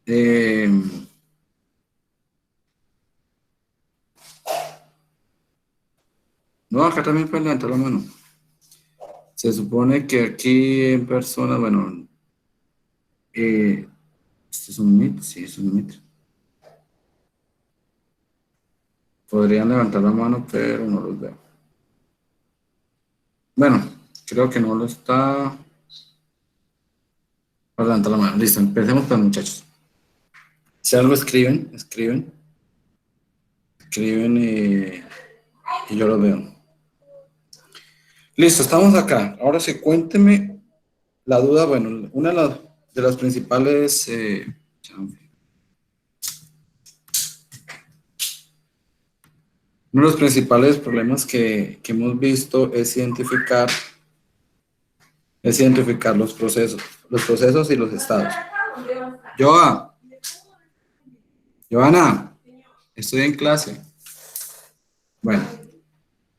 Eh, no, acá también pueden levantar la mano. Se supone que aquí en persona, bueno, ¿este es un Meet? Sí, es un Meet. Podrían levantar la mano, pero no los veo. Bueno, creo que no lo está. Para levantar la mano. Listo, empecemos pues, muchachos. Si algo escriben y yo lo veo. Listo, estamos acá. Ahora sí, cuénteme la duda. Bueno, una de las principales, uno de los principales problemas que hemos visto es identificar los procesos y los estados. Joa, Joana, estoy en clase. Bueno,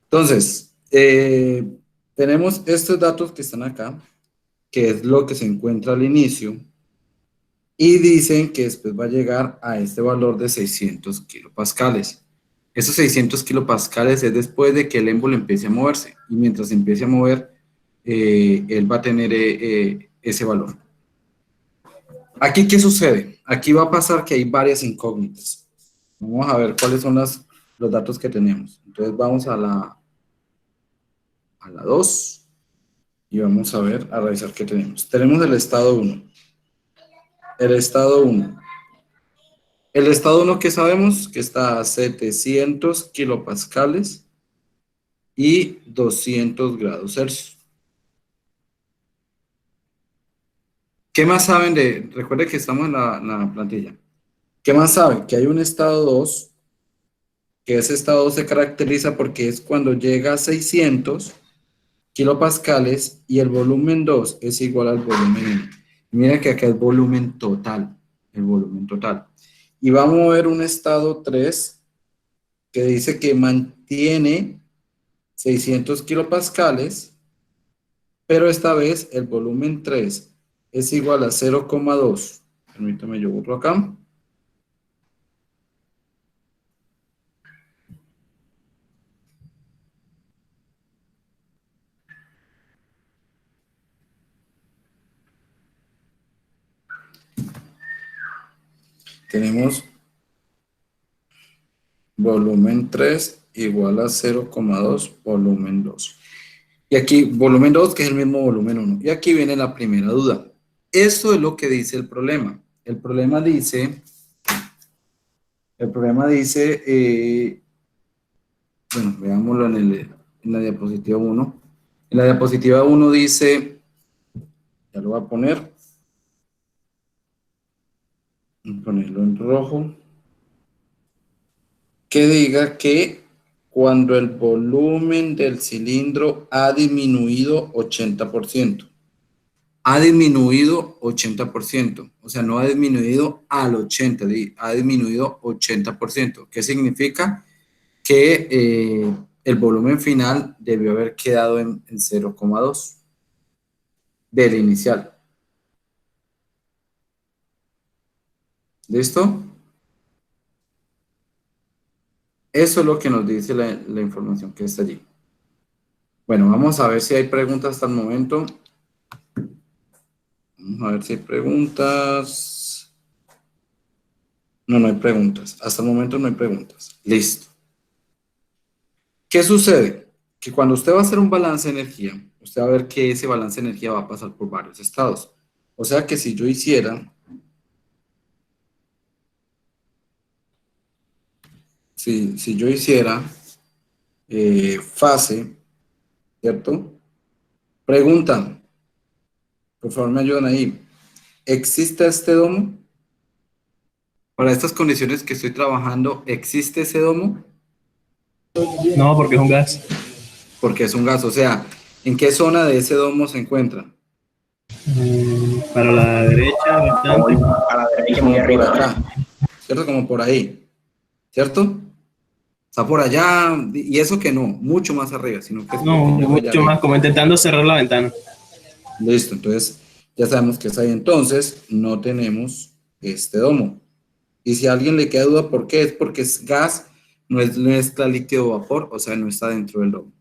entonces, tenemos estos datos que están acá, que es lo que se encuentra al inicio, y dicen que después va a llegar a este valor de 600 kilopascales. Esos 600 kilopascales es después de que el émbolo empiece a moverse, y mientras se empiece a mover, él va a tener ese valor. Aquí, ¿qué sucede? Aquí va a pasar que hay varias incógnitas. Vamos a ver cuáles son los datos que tenemos. Entonces vamos a la 2 y vamos a ver, a revisar qué tenemos. Tenemos el estado 1. El estado 1. El estado 1 que sabemos que está a 700 kilopascales y 200 grados Celsius. ¿Qué más saben recuerde que estamos en la plantilla. ¿Qué más saben? Que hay un estado 2, que ese estado 2 se caracteriza porque es cuando llega a 600 kilopascales y el volumen 2 es igual al volumen 1. Mira que acá es volumen total, el volumen total. Y vamos a ver un estado 3 que dice que mantiene 600 kilopascales, pero esta vez el volumen 3 es igual a 0,2. Permítame, yo borro acá. Tenemos volumen 3 igual a 0,2 volumen 2. Y aquí volumen 2 que es el mismo volumen 1. Y aquí viene la primera duda. Esto es lo que dice el problema. El problema dice, bueno, veámoslo en la diapositiva 1. En la diapositiva 1 dice, ya lo voy a poner, voy a ponerlo en rojo, que diga que cuando el volumen del cilindro ha disminuido 80%. Ha disminuido 80%, o sea, no ha disminuido al 80%, ha disminuido 80%. ¿Qué significa? Que el volumen final debió haber quedado en 0,2 del inicial. ¿Listo? Eso es lo que nos dice la información que está allí. Bueno, vamos a ver si hay preguntas hasta el momento. Vamos a ver si hay preguntas. No, no hay preguntas. Hasta el momento no hay preguntas. Listo. ¿Qué sucede? Que cuando usted va a hacer un balance de energía, usted va a ver que ese balance de energía va a pasar por varios estados. O sea que si yo hiciera, si yo hiciera fase, ¿cierto? Pregunta, por favor me ayudan ahí. ¿Existe este domo? Para estas condiciones que estoy trabajando, ¿existe ese domo? No, porque es un gas. Porque es un gas, o sea, ¿en qué zona de ese domo se encuentra? Para la derecha, bastante. A la derecha, muy Como por arriba. acá, ¿cierto? Como por ahí, ¿cierto? Está por allá, y eso que no, mucho más arriba, sino que es No, porque llegó allá mucho más, arriba. como intentando cerrar la ventana. Listo, entonces ya sabemos que es ahí. Entonces, no tenemos este domo. Y si a alguien le queda duda por qué, es porque es gas, no es mezcla líquido o vapor, o sea, no está dentro del domo.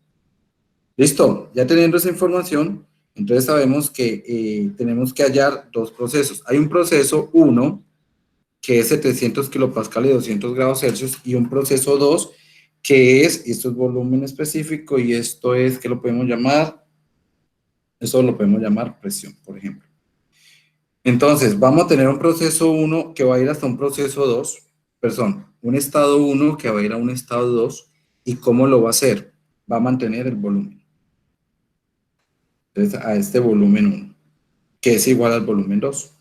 Listo, ya teniendo esa información, entonces sabemos que tenemos que hallar dos procesos. Hay un proceso 1, que es 700 kilopascal y 200 grados Celsius, y un proceso 2, que es, y esto es volumen específico, y esto es, ¿qué lo podemos llamar? Eso lo podemos llamar presión, por ejemplo. Entonces, vamos a tener un proceso 1 que va a ir hasta un proceso 2, perdón, un estado 1 que va a ir a un estado 2, ¿y cómo lo va a hacer? Va a mantener el volumen. Entonces, a este volumen 1, que es igual al volumen 2.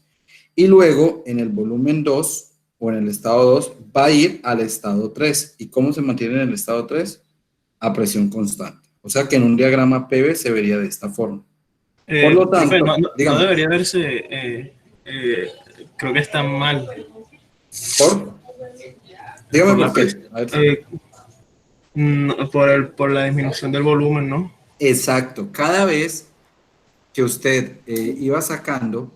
Y luego, en el volumen 2 o en el estado 2, va a ir al estado 3. ¿Y cómo se mantiene en el estado 3? A presión constante. O sea que en un diagrama PV se vería de esta forma. Por lo Profe, tanto, no dígame, debería verse, eh, creo que está mal ¿por? Dígame por la por presión, qué. A ver si. por la disminución del volumen, ¿no? Exacto. Cada vez que usted iba sacando,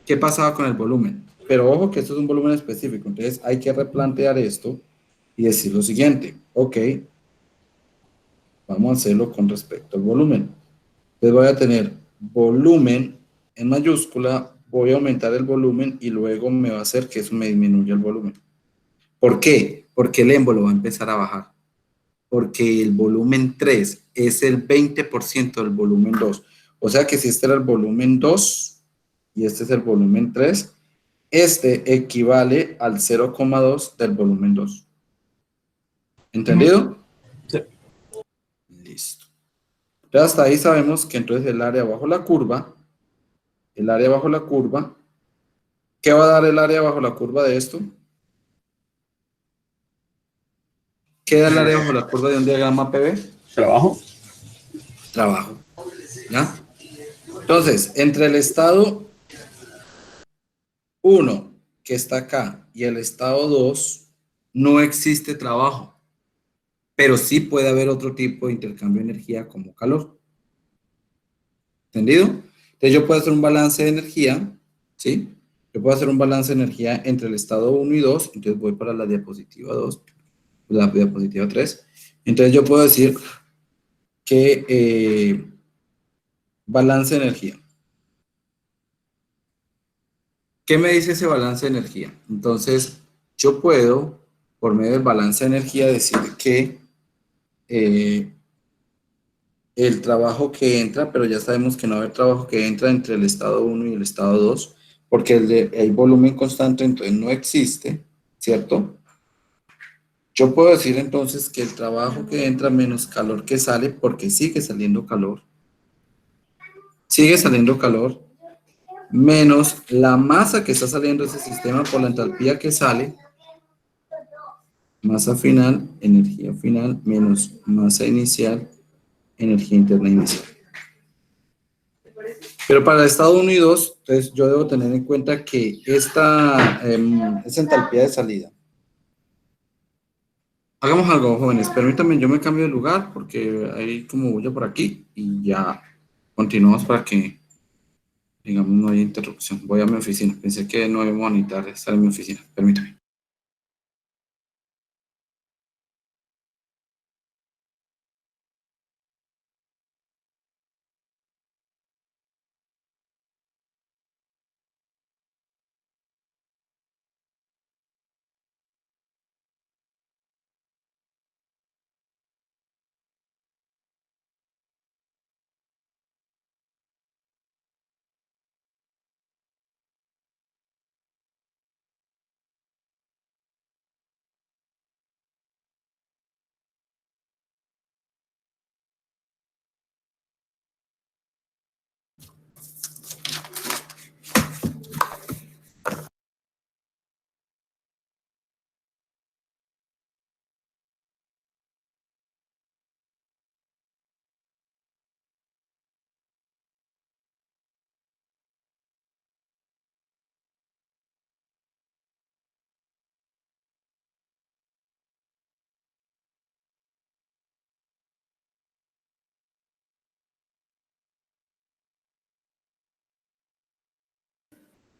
¿qué pasaba con el volumen? Pero ojo que esto es un volumen específico, entonces hay que replantear esto y decir lo siguiente, ok, vamos a hacerlo con respecto al volumen. Entonces voy a tener volumen en mayúscula, voy a aumentar el volumen y luego me va a hacer que eso me disminuya el volumen. ¿Por qué? Porque el émbolo va a empezar a bajar. Porque el volumen 3 es el 20% del volumen 2. O sea que si este era el volumen 2 y este es el volumen 3, este equivale al 0,2 del volumen 2. Ujú. ¿Entendido? Sí. Listo. Entonces hasta ahí sabemos que entonces el área bajo la curva, ¿qué va a dar el área bajo la curva de esto? ¿Qué da el área bajo la curva de un diagrama PV? Trabajo. Trabajo. ¿Ya? Entonces, entre el estado 1 que está acá y el estado 2 no existe trabajo, pero sí puede haber otro tipo de intercambio de energía como calor. ¿Entendido? Entonces yo puedo hacer un balance de energía, ¿sí? Yo puedo hacer un balance de energía entre el estado 1 y 2, entonces voy para la diapositiva 2, la diapositiva 3. Entonces yo puedo decir que balance de energía. ¿Qué me dice ese balance de energía? Entonces, yo puedo, por medio del balance de energía, decir que eh, el trabajo que entra, pero ya sabemos que no va a haber trabajo que entra entre el estado 1 y el estado 2, porque el volumen constante entonces no existe, ¿cierto? Yo puedo decir entonces que el trabajo que entra menos calor que sale, porque sigue saliendo calor, menos la masa que está saliendo de ese sistema por la entalpía que sale, masa final, energía final, menos masa inicial, energía interna inicial. Pero para el estado 1 y 2, entonces yo debo tener en cuenta que esta entalpía de salida. Hagamos algo, jóvenes. Permítanme, yo me cambio de lugar porque hay como bulla por aquí y ya continuamos para que, digamos, no haya interrupción. Voy a mi oficina. Pensé que no íbamos a necesitar estar en mi oficina. Permítame.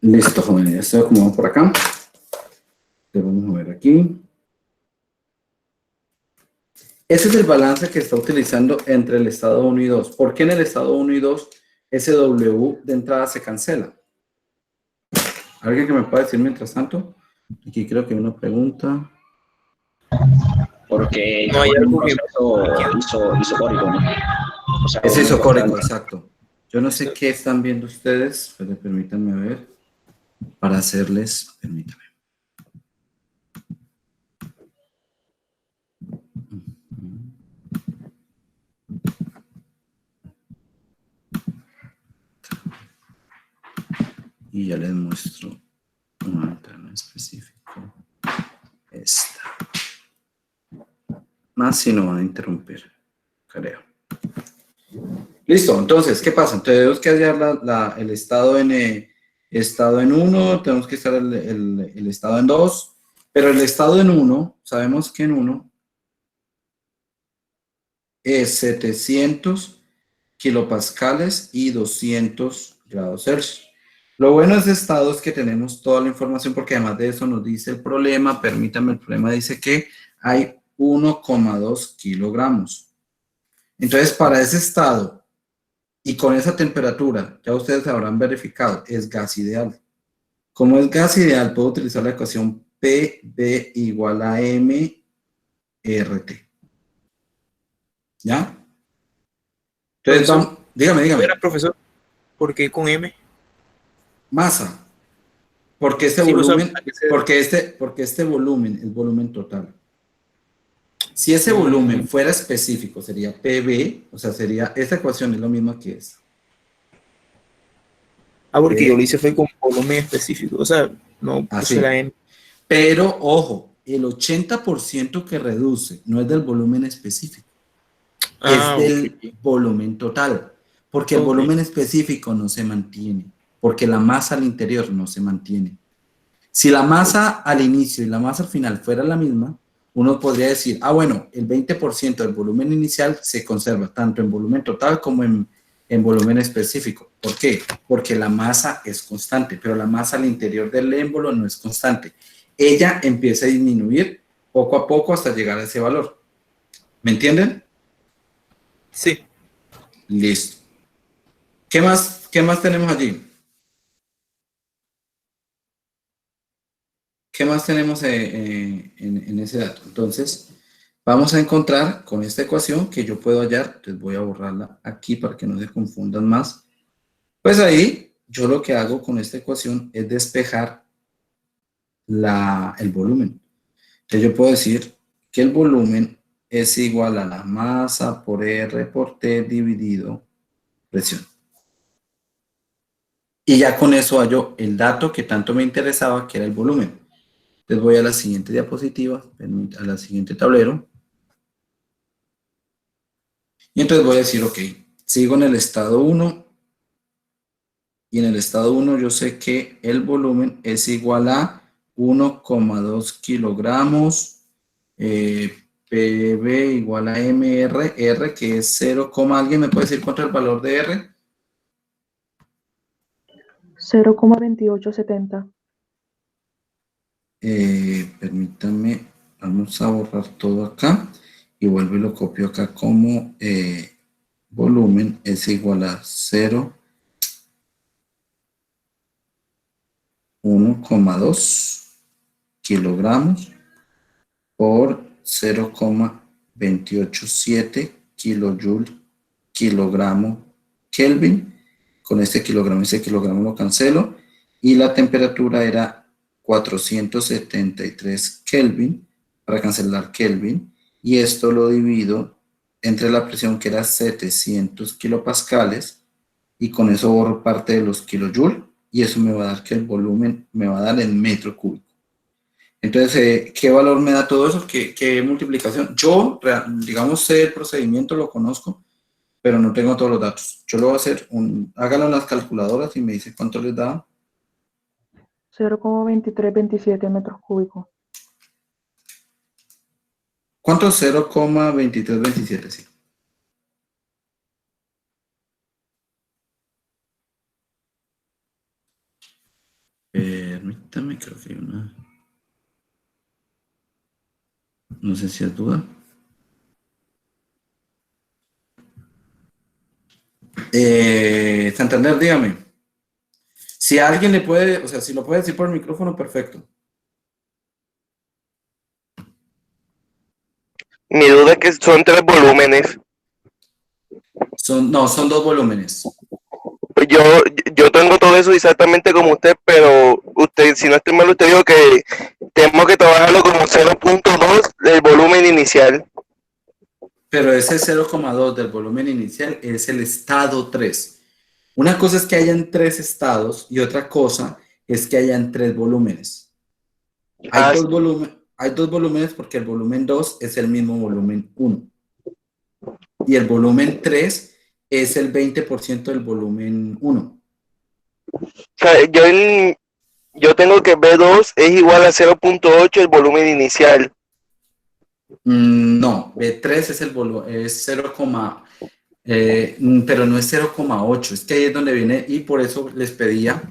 Listo, jóvenes. Ya estoy acomodado por acá. Vamos a ver aquí. Ese es el balance que está utilizando entre el estado 1 y 2. ¿Por qué en el estado 1 y 2 ese W de entrada se cancela? ¿Alguien que me pueda decir mientras tanto? Aquí creo que hay una pregunta. Porque No hay estamos en un algo que... proceso isocórico, ¿no? O sea, Es volúmenes isocórico, constantes. exacto. Yo no sé qué están viendo ustedes, pero permítanme ver para hacerles, permítanme. Y ya les muestro una ventana específica. Esta. Más si no van a interrumpir, creo. Listo, entonces, ¿qué pasa? Entonces tenemos que hallar el estado en 1, tenemos que estar el estado en 2, pero el estado en 1, sabemos que en 1 es 700 kilopascales y 200 grados Celsius. Lo bueno de ese estado es que tenemos toda la información porque además de eso nos dice el problema, permítame, el problema dice que hay 1,2 kilogramos. Entonces, para ese estado y con esa temperatura, ya ustedes habrán verificado, es gas ideal. Como es gas ideal, puedo utilizar la ecuación PV igual a MRT. ¿Ya? Entonces, Profesor, vamos, dígame. ¿era profesor? ¿Por qué con M? Masa, porque este Sí, o sea, volumen, porque este volumen es volumen total. Si ese mm, volumen fuera específico, sería PV, o sea, esta ecuación es lo mismo que es. porque yo lo hice fue con volumen específico, o sea, no puse la Así. M. Pero, ojo, el 80% que reduce no es del volumen específico, es Ah, ok, del volumen total, porque el ok. volumen específico no se mantiene, porque la masa al interior no se mantiene. Si la masa al inicio y la masa al final fuera la misma, uno podría decir, ah, bueno, el 20% del volumen inicial se conserva tanto en volumen total como en volumen específico. ¿Por qué? Porque la masa es constante, pero la masa al interior del émbolo no es constante. Ella empieza a disminuir poco a poco hasta llegar a ese valor. ¿Me entienden? Sí, Listo. Qué más tenemos allí? ¿Qué más tenemos en ese dato? Entonces, vamos a encontrar con esta ecuación que yo puedo hallar, entonces voy a borrarla aquí para que no se confundan más. Pues ahí, yo lo que hago con esta ecuación es despejar el volumen. Entonces yo puedo decir que el volumen es igual a la masa por R por T dividido presión. Y ya con eso hallo el dato que tanto me interesaba, que era el volumen. Entonces voy a la siguiente diapositiva, a la siguiente tablero. Y entonces voy a decir, ok, sigo en el estado 1 y en el estado 1 yo sé que el volumen es igual a 1,2 kilogramos, PV igual a MR, R que es 0, ¿alguien me puede decir cuánto es el valor de R? 0,2870. Permítanme, vamos a borrar todo acá y vuelvo y lo copio acá como volumen es igual a 1,2 kilogramos por 0,287 kilojoule kilogramo Kelvin. Con este kilogramo y este kilogramo lo cancelo. Y la temperatura era 473 Kelvin para cancelar Kelvin. Y esto lo divido entre la presión que era 700 kilopascales y con eso borro parte de los kilojoules y eso me va a dar que el volumen me va a dar en metro cúbico. Entonces, ¿qué valor me da todo eso? ¿Qué multiplicación? Yo, digamos, sé el procedimiento, lo conozco, pero no tengo todos los datos. Yo lo voy a hacer, háganlo en las calculadoras y me dice cuánto les da. 0,2327 metros cúbicos. ¿Cuánto es 0,2327? Sí. Permítame, creo que hay una. No sé si es duda. Santander, dígame. Si alguien le puede, o sea, si lo puede decir por el micrófono, perfecto. Mi duda es que son 3 volúmenes. No, son 2 volúmenes. Pues yo tengo todo eso exactamente como usted, pero usted, si no estoy mal, usted dijo que tenemos que trabajarlo como 0.2 del volumen inicial. Pero ese 0,2 del volumen inicial es el estado 3. Una cosa es que hayan 3 estados y otra cosa es que hayan 3 volúmenes. Hay dos volúmenes porque el volumen 2 es el mismo volumen 1. Y el volumen 3 es el 20% del volumen 1. O sea, yo tengo que B2 es igual a 0.8 el volumen inicial. No, B3 es es 0, pero no es 0,8. Es que ahí es donde viene y por eso les pedía,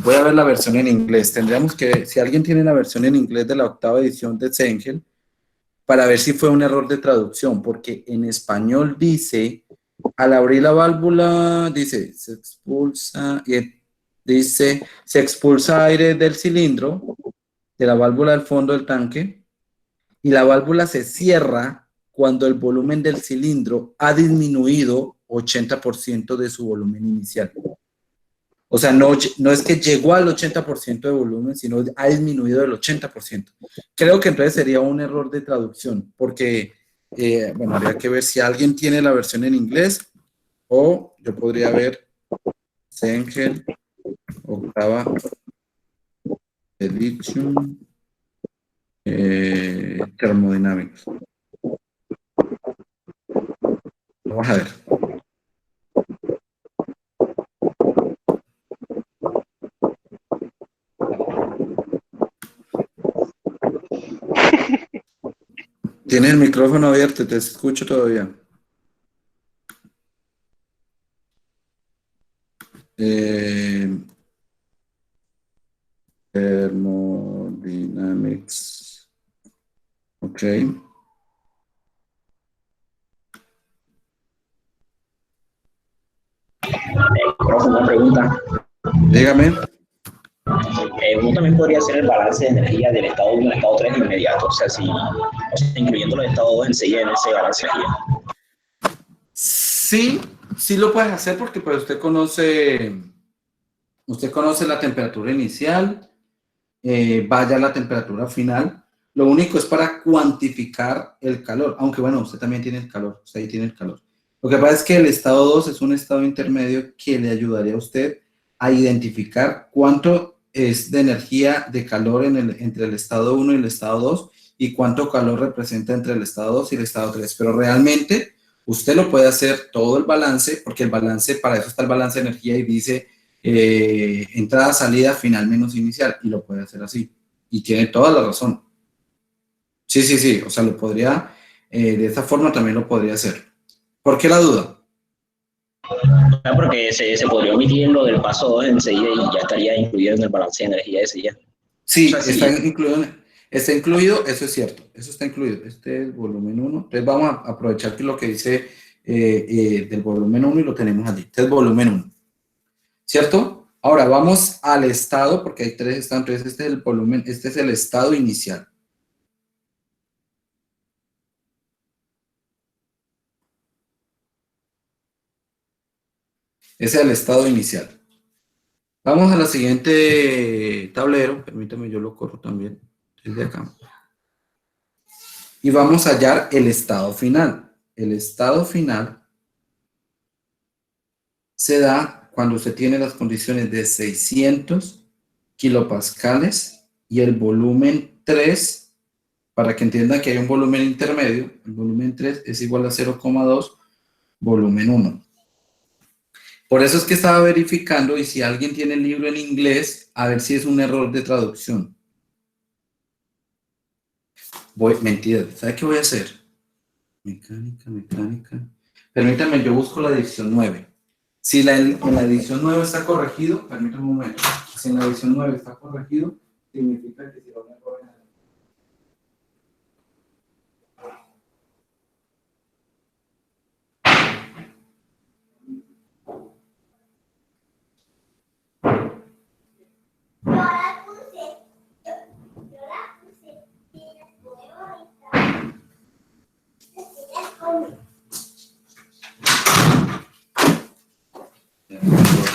voy a ver la versión en inglés. Tendríamos que, si alguien tiene la versión en inglés de la 8ª edición de Zengel, para ver si fue un error de traducción, porque en español dice, al abrir la válvula, dice, se expulsa aire del cilindro, de la válvula del fondo del tanque, y la válvula se cierra cuando el volumen del cilindro ha disminuido 80% de su volumen inicial. O sea, no es que llegó al 80% de volumen, sino ha disminuido el 80%. Creo que entonces sería un error de traducción, porque, bueno, habría que ver si alguien tiene la versión en inglés, o yo podría ver Zengel, 8ª edition, termodinámicos. Vamos a ver. Tienes el micrófono abierto, te escucho todavía. Thermodynamics. Ok. Profe, una pregunta. Dígame. Uno también podría hacer el balance de energía del estado 1 al estado 3 inmediato, o sea, incluyendo los estados 2 enseguida en ese balance de energía. Sí, sí lo puedes hacer porque pues usted conoce la temperatura inicial, vaya a la temperatura final. Lo único es para cuantificar el calor, aunque bueno, usted también tiene el calor, usted ahí tiene el calor. Lo que pasa es que el estado 2 es un estado intermedio que le ayudaría a usted a identificar cuánto es de energía, de calor entre el estado 1 y el estado 2 y cuánto calor representa entre el estado 2 y el estado 3. Pero realmente usted lo puede hacer todo el balance, porque el balance, para eso está el balance de energía y dice entrada, salida, final menos inicial, y lo puede hacer así. Y tiene toda la razón. Sí, o sea, lo podría, de esa forma también lo podría hacer. ¿Por qué la duda? Porque se podría omitir lo del paso 2 enseguida y ya estaría incluido en el balance de energía ese ya. Sí, O sea, está incluido, eso es cierto, eso está incluido. Este es volumen 1. Entonces vamos a aprovechar que lo que dice del volumen 1 y lo tenemos allí. Este es volumen 1, ¿cierto? Ahora vamos al estado, porque hay 3 estados, entonces este es el volumen, este es el estado inicial. Ese es el estado inicial. Vamos a la siguiente tablero, permítame, yo lo corro también desde acá. Y vamos a hallar el estado final. El estado final se da cuando usted tiene las condiciones de 600 kilopascales y el volumen 3, para que entiendan que hay un volumen intermedio, el volumen 3 es igual a 0,2 volumen 1. Por eso es que estaba verificando, y si alguien tiene el libro en inglés, a ver si es un error de traducción. Mentira, ¿sabe qué voy a hacer? Mecánica. Permítame, yo busco la edición 9. Si en la edición 9 está corregido, permítame un momento. Si en la edición 9 está corregido, significa que si lo mejor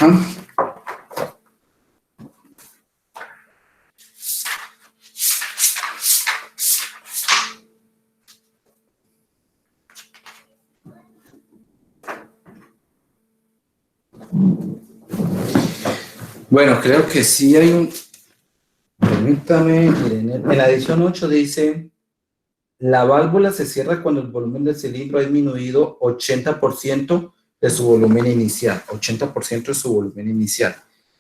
Ajá. Bueno, creo que sí hay un... Permítame, miren, en la edición 8 dice, la válvula se cierra cuando el volumen del cilindro ha disminuido 80% de su volumen inicial, 80% de su volumen inicial.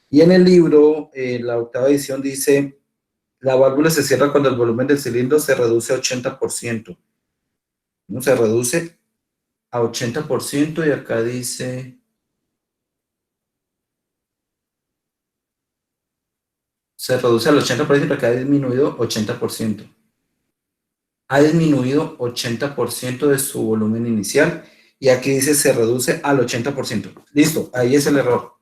Y en el libro, la octava edición dice, la válvula se cierra cuando el volumen del cilindro se reduce a 80%. ¿No? Se reduce a 80% y acá dice... Se reduce al 80% porque ha disminuido 80%. Ha disminuido 80% de su volumen inicial y aquí dice se reduce al 80%. Listo, ahí es el error.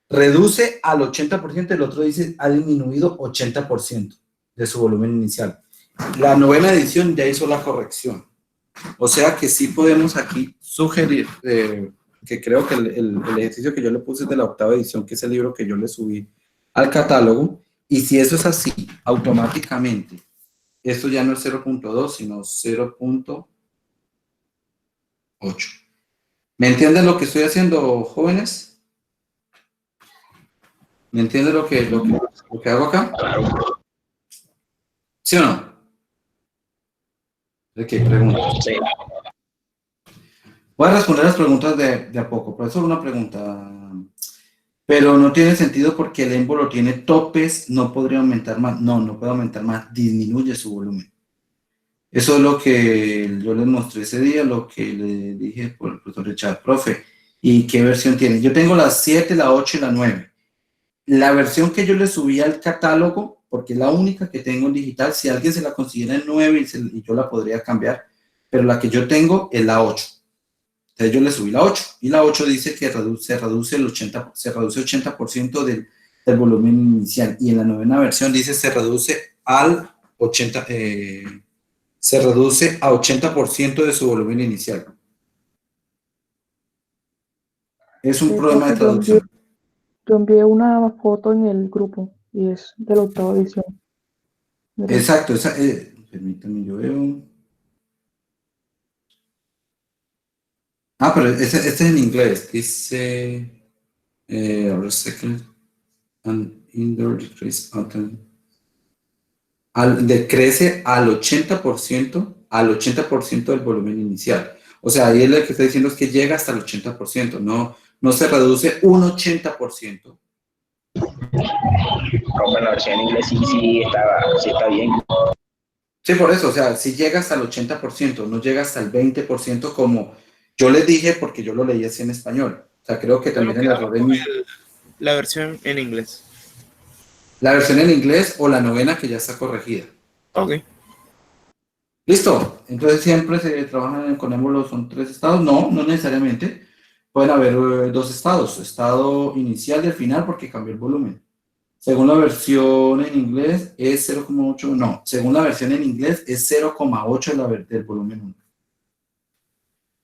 Reduce al 80%, el otro dice ha disminuido 80% de su volumen inicial. La novena edición ya hizo la corrección. O sea que sí podemos aquí sugerir, que creo que el ejercicio que yo le puse es de la octava edición, que es el libro que yo le subí al catálogo, y si eso es así, automáticamente, esto ya no es 0.2, sino 0.8. ¿Me entienden lo que estoy haciendo, jóvenes? ¿Me entienden lo que hago acá? ¿Sí o no? ¿De qué pregunta? Sí. Voy a responder las preguntas de a poco, pero eso es una pregunta. Pero no tiene sentido porque el émbolo tiene topes, no podría aumentar más. No, no puede aumentar más, disminuye su volumen. Eso es lo que yo les mostré ese día, lo que le dije por el profesor Richard, profe. ¿Y qué versión tiene? Yo tengo la 7, la 8 y la 9. La versión que yo le subí al catálogo, porque es la única que tengo en digital, si alguien se la considera en 9 y yo la podría cambiar, pero la que yo tengo es la 8. Entonces yo le subí la 8 y la 8 dice que se reduce el 80% del volumen inicial y en la novena versión dice se reduce al 80, se reduce a 80% de su volumen inicial. Es un problema de Profe, traducción. yo envié una foto en el grupo y es de la octava edición. Miren, Exacto, permítanme, yo veo. Ah, pero este es en inglés. Dice, a second, and indoor decrease autumn. Decrece al 80% del volumen inicial. O sea, ahí lo que está diciendo es que llega hasta el 80%, no se reduce un 80%. Profe, la versión en inglés sí está bien. Sí, por eso, o sea, si llega hasta el 80%, no llega hasta el 20% como yo les dije porque yo lo leí así en español. O sea, creo que también el error en La versión en inglés. la versión en inglés o la novena que ya está corregida. Ok. Listo. Entonces siempre se trabajan con émbolos, son 3 estados. No, no necesariamente. Pueden haber 2 estados. Estado inicial y el final porque cambió el volumen. Según la versión en inglés es 0,8. No, según la versión en inglés es 0,8 del volumen 1.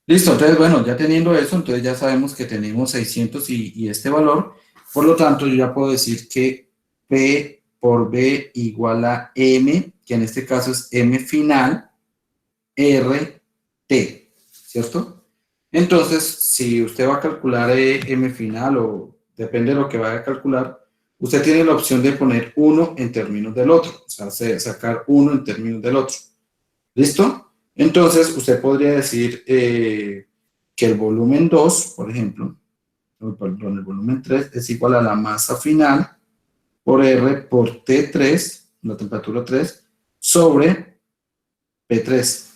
Listo. Entonces, bueno, ya teniendo eso, entonces ya sabemos que tenemos 600 y este valor. Por lo tanto, yo ya puedo decir que P por B igual a M, que en este caso es M final, RT, ¿cierto? Entonces, si usted va a calcular M final o depende de lo que vaya a calcular, usted tiene la opción de poner uno en términos del otro, o sea, sacar uno en términos del otro. ¿Listo? Entonces, usted podría decir que el volumen 2, por ejemplo, perdón, el volumen 3 es igual a la masa final por R por T3, la temperatura 3, sobre P3.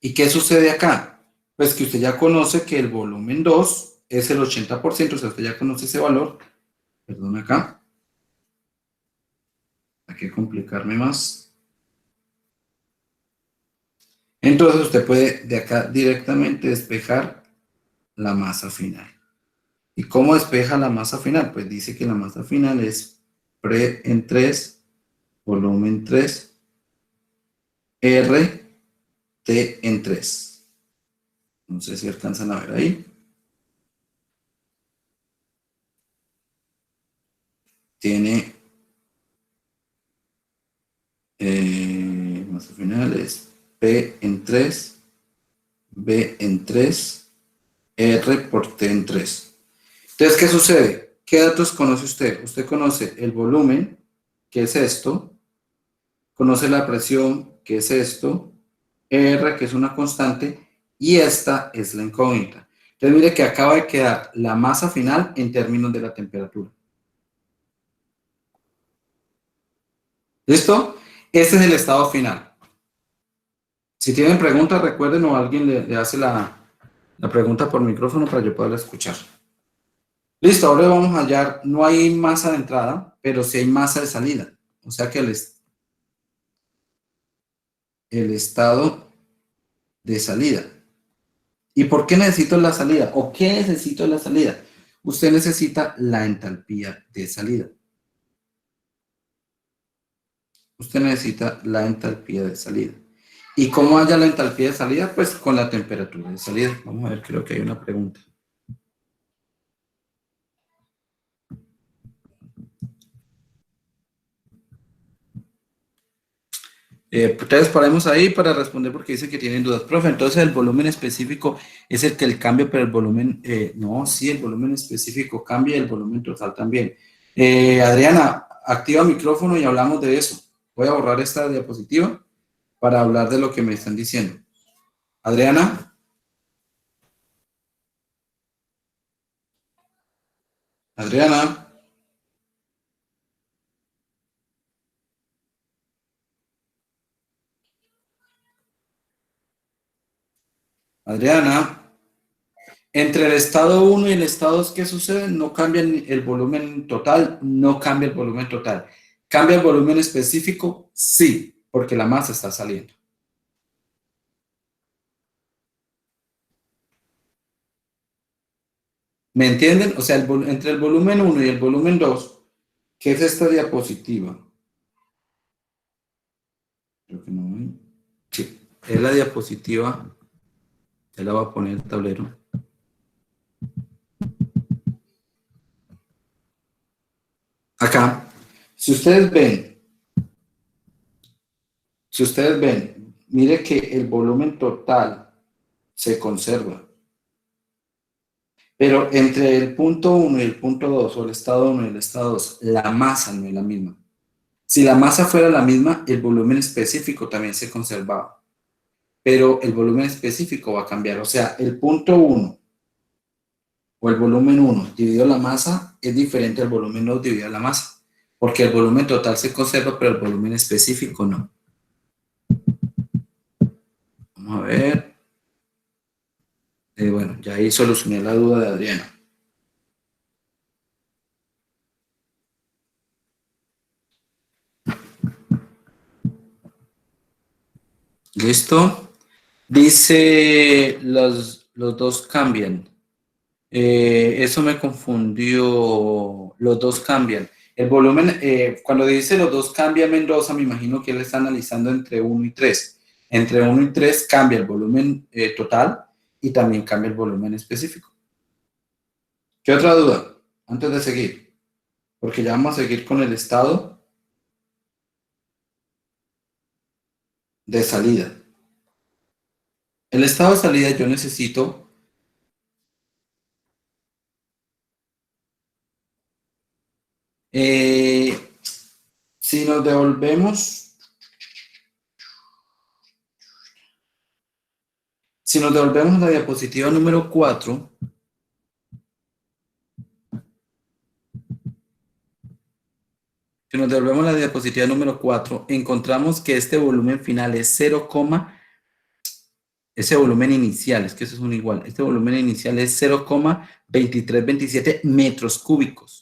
¿Y qué sucede acá? Pues que usted ya conoce que el volumen 2 es el 80%, o sea, usted ya conoce ese valor. Perdón acá. Hay que complicarme más. Entonces usted puede de acá directamente despejar la masa final. ¿Y cómo despeja la masa final? Pues dice que la masa final es Pre en 3, volumen 3, R, T en 3. No sé si alcanzan a ver ahí. tiene masa final es P en 3, B en 3, R por T en 3. Entonces, ¿qué sucede? ¿Qué datos conoce usted? Usted conoce el volumen, que es esto, conoce la presión, que es esto, R, que es una constante, y esta es la incógnita. Entonces, mire que acaba de quedar la masa final en términos de la temperatura. ¿Listo? Este es el estado final. Si tienen preguntas, recuerden o alguien le hace la pregunta por micrófono para yo poderla escuchar. Listo, ahora vamos a hallar, no hay masa de entrada, pero sí hay masa de salida. O sea que el estado de salida. ¿Y por qué necesito la salida? ¿O qué necesito de la salida? Usted necesita la entalpía de salida. Usted necesita la entalpía de salida. ¿Y cómo halla la entalpía de salida? Pues con la temperatura de salida. Vamos a ver, creo que hay una pregunta. Entonces paremos ahí para responder porque dicen que tienen dudas. Profe, entonces el volumen específico es el que el cambia, pero el volumen, no, sí, el volumen específico cambia y el volumen total también. Adriana, activa micrófono y hablamos de eso. Voy a borrar esta diapositiva para hablar de lo que me están diciendo. Adriana. Adriana. Adriana. Entre el estado 1 y el estado 2, ¿qué sucede? No cambia el volumen total, no cambia el volumen total. ¿Cambia el volumen específico? Sí, porque la masa está saliendo. ¿Me entienden? O sea, entre el volumen 1 y el volumen 2, ¿qué es esta diapositiva? Creo que no hay. Sí, es la diapositiva. Ya la voy a poner en el tablero. Acá, si ustedes ven, mire que el volumen total se conserva. Pero entre el punto 1 y el punto 2, o el estado 1 y el estado 2, la masa no es la misma. Si la masa fuera la misma, el volumen específico también se conservaba. Pero el volumen específico va a cambiar. O sea, el punto 1 o el volumen 1 dividido la masa es diferente al volumen 2 dividido la masa. Porque el volumen total se conserva, pero el volumen específico no. Vamos a ver. Bueno, ya ahí solucioné la duda de Adriana. ¿Listo? Dice, los dos cambian. Eso me confundió. Los dos cambian. El volumen, cuando dice los dos cambian Mendoza, me imagino que él está analizando entre 1 y 3. Entre 1 y 3 cambia el volumen total y también cambia el volumen específico. ¿Qué otra duda? Antes de seguir. Porque ya vamos a seguir con el estado de salida. El estado de salida yo necesito si nos devolvemos a la diapositiva número 4, encontramos que este volumen final es 0, ese volumen inicial, es que eso es un igual, este volumen inicial es 0,2327 metros cúbicos.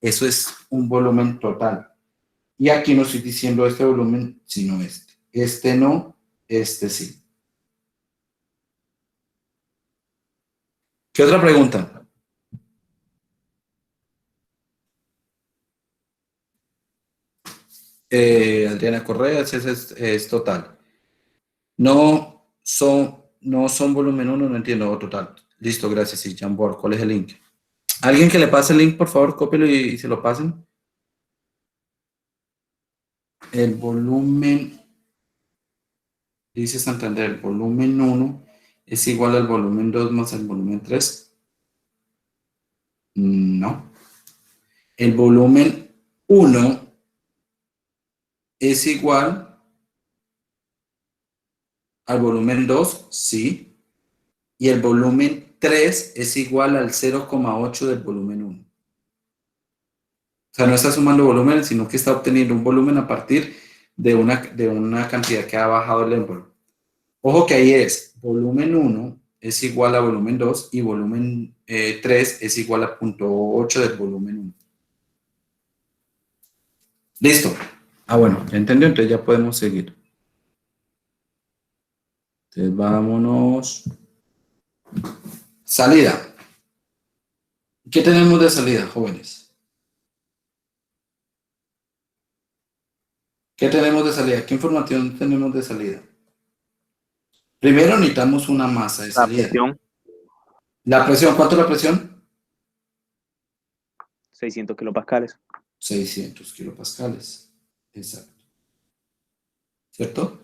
Eso es un volumen total. Y aquí no estoy diciendo este volumen, sino este. Este no, este sí. ¿Qué otra pregunta? Adriana Correa, ese es total. No son volumen 1, no entiendo, total. Listo, gracias, sí, Jambor. ¿Cuál es el link? ¿Alguien que le pase el link, por favor, cópielo y se lo pasen? el volumen, dice Santander, el volumen 1 es igual al volumen 2 más el volumen 3. No. El volumen 1 es igual al volumen 2, sí. Y el volumen 3 es igual al 0,8 del volumen 1. O sea, no está sumando volúmenes, sino que está obteniendo un volumen a partir de una cantidad que ha bajado el envelope. Ojo que ahí es volumen 1 es igual a volumen 2 y volumen 3 es igual a 0,8 del volumen 1. Listo. Ah, bueno, ya entendió, entonces ya podemos seguir. Entonces vámonos. Salida. ¿Qué tenemos de salida, jóvenes? ¿Qué tenemos de salida? ¿Qué información tenemos de salida? Primero necesitamos una masa de La salida. presión, La presión, ¿cuánto es la presión? 600 kilopascales. 600 kilopascales. Exacto. ¿Cierto?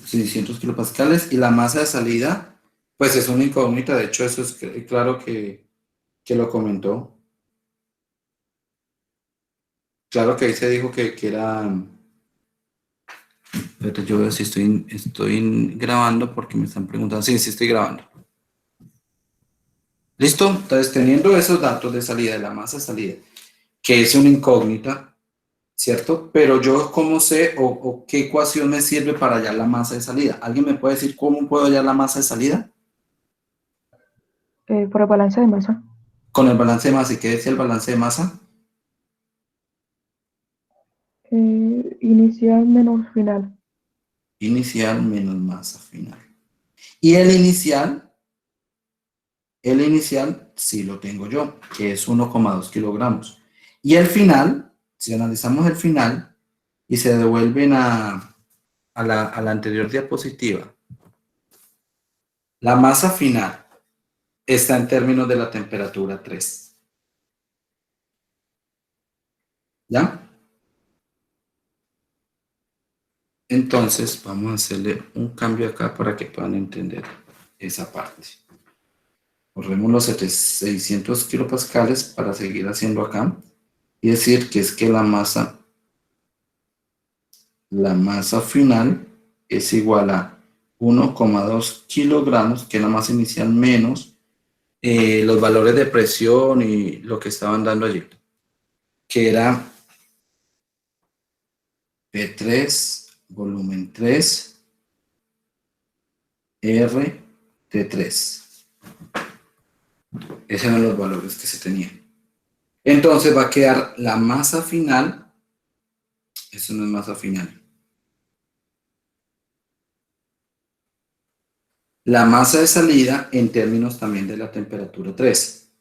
600 kilopascales. Y la masa de salida, pues es una incógnita. De hecho, eso es claro que lo comentó. Claro que ahí se dijo que era... Pero yo veo si estoy grabando porque me están preguntando. Sí, sí estoy grabando. ¿Listo? Entonces, teniendo esos datos de salida, de la masa de salida, que es una incógnita, ¿cierto? Pero yo, ¿cómo sé o qué ecuación me sirve para hallar la masa de salida? ¿Alguien me puede decir cómo puedo hallar la masa de salida? Por el balance de masa. Con el balance de masa. ¿Y qué decía el balance de masa? Inicial menos final. Inicial menos masa final. Y el inicial sí lo tengo yo, que es 1,2 kilogramos. Y el final, si analizamos el final y se devuelven a la anterior diapositiva, la masa final está en términos de la temperatura 3. ¿Ya? Entonces, vamos a hacerle un cambio acá para que puedan entender esa parte. Borremos los 600 kilopascales para seguir haciendo acá y decir que es que la masa final es igual a 1,2 kilogramos, que es la masa inicial, menos los valores de presión y lo que estaban dando allí, que era P3, volumen 3, R, T3. Esos eran los valores que se tenían. Entonces va a quedar la masa final. Eso no es masa final. La masa de salida en términos también de la temperatura 3.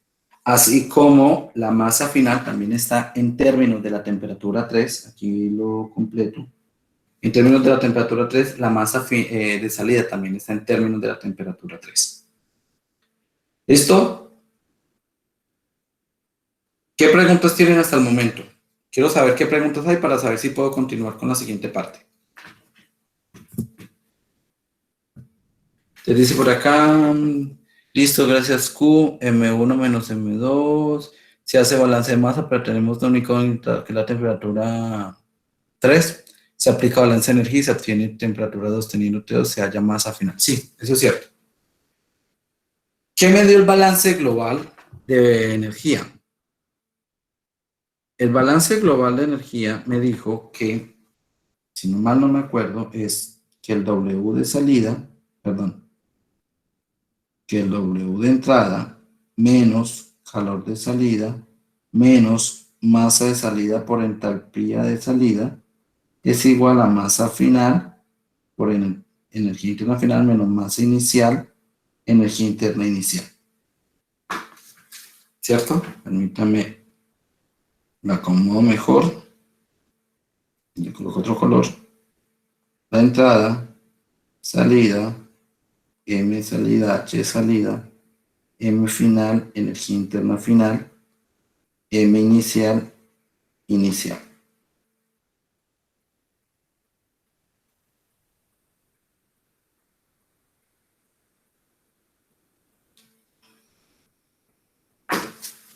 Así como la masa final también está en términos de la temperatura 3. Aquí lo completo. En términos de la temperatura 3, la masa de salida también está en términos de la temperatura 3. ¿Listo? ¿Qué preguntas tienen hasta el momento? Quiero saber qué preguntas hay para saber si puedo continuar con la siguiente parte. Te dice por acá, listo, gracias Q, M1 menos M2, se hace balance de masa, pero tenemos la única incógnita que la temperatura 3, se aplica balance de energía y se obtiene temperatura 2 teniendo T2, se halla masa final. Sí, eso es cierto. ¿Qué me dio el balance global de energía? El balance global de energía me dijo que, si no mal no me acuerdo, es que el W de salida, perdón, que el W de entrada menos calor de salida menos masa de salida por entalpía de salida es igual a masa final por energía interna final menos masa inicial, energía interna inicial. ¿Cierto? Permítame, la acomodo mejor. Le coloco otro color. La entrada, salida, M salida, H salida, M final, energía interna final, M inicial, inicial.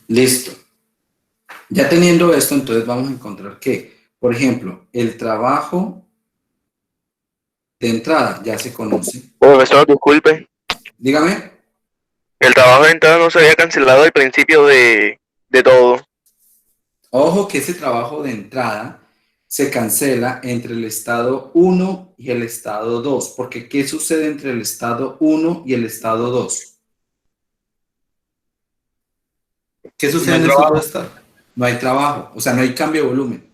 Listo. Ya teniendo esto, entonces vamos a encontrar que, por ejemplo, el trabajo de entrada ya se conoce. Profesor, disculpe. Dígame. El trabajo de entrada no se había cancelado al principio de todo. Ojo que ese trabajo de entrada se cancela entre el estado 1 y el estado 2, porque ¿qué sucede entre el estado 1 y el estado 2? ¿Qué sucede en esos dos estados? No hay trabajo, o sea, no hay cambio de volumen.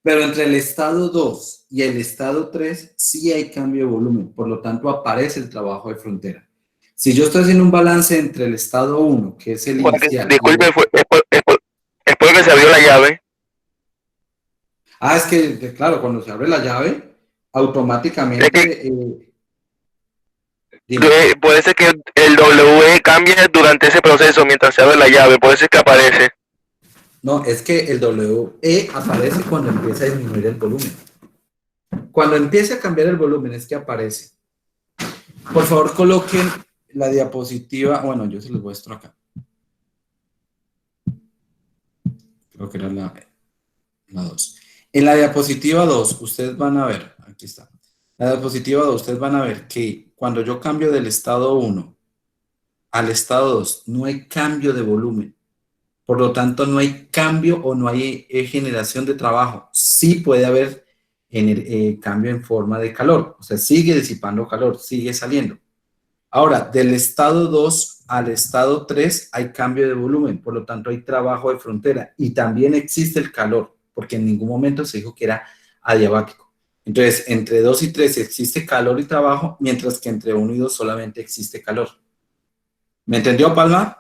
Pero entre el estado 2 y el estado 3 sí hay cambio de volumen, por lo tanto aparece el trabajo de frontera. Si yo estoy haciendo un balance entre el estado 1, que es el inicial, Disculpe, y es porque se abrió la llave. es que, claro, cuando se abre la llave, automáticamente... Es que dime. puede ser que el W cambie durante ese proceso mientras se abre la llave, puede ser que aparece. No, es que el WE aparece cuando empieza a disminuir el volumen. Cuando empieza a cambiar el volumen es que aparece. Por favor, coloquen la diapositiva. Bueno, yo se los muestro acá. Creo que era la 2. En la diapositiva 2, ustedes van a ver, aquí está. La diapositiva 2, ustedes van a ver que cuando yo cambio del estado 1 al estado 2, no hay cambio de volumen. Por lo tanto, no hay cambio o no hay generación de trabajo. Sí puede haber cambio en forma de calor. O sea, sigue disipando calor, sigue saliendo. Ahora, del estado 2 al estado 3 hay cambio de volumen. Por lo tanto, hay trabajo de frontera. Y también existe el calor, porque en ningún momento se dijo que era adiabático. Entonces, entre 2 y 3 existe calor y trabajo, mientras que entre 1 y 2 solamente existe calor. ¿Me entendió, Palma?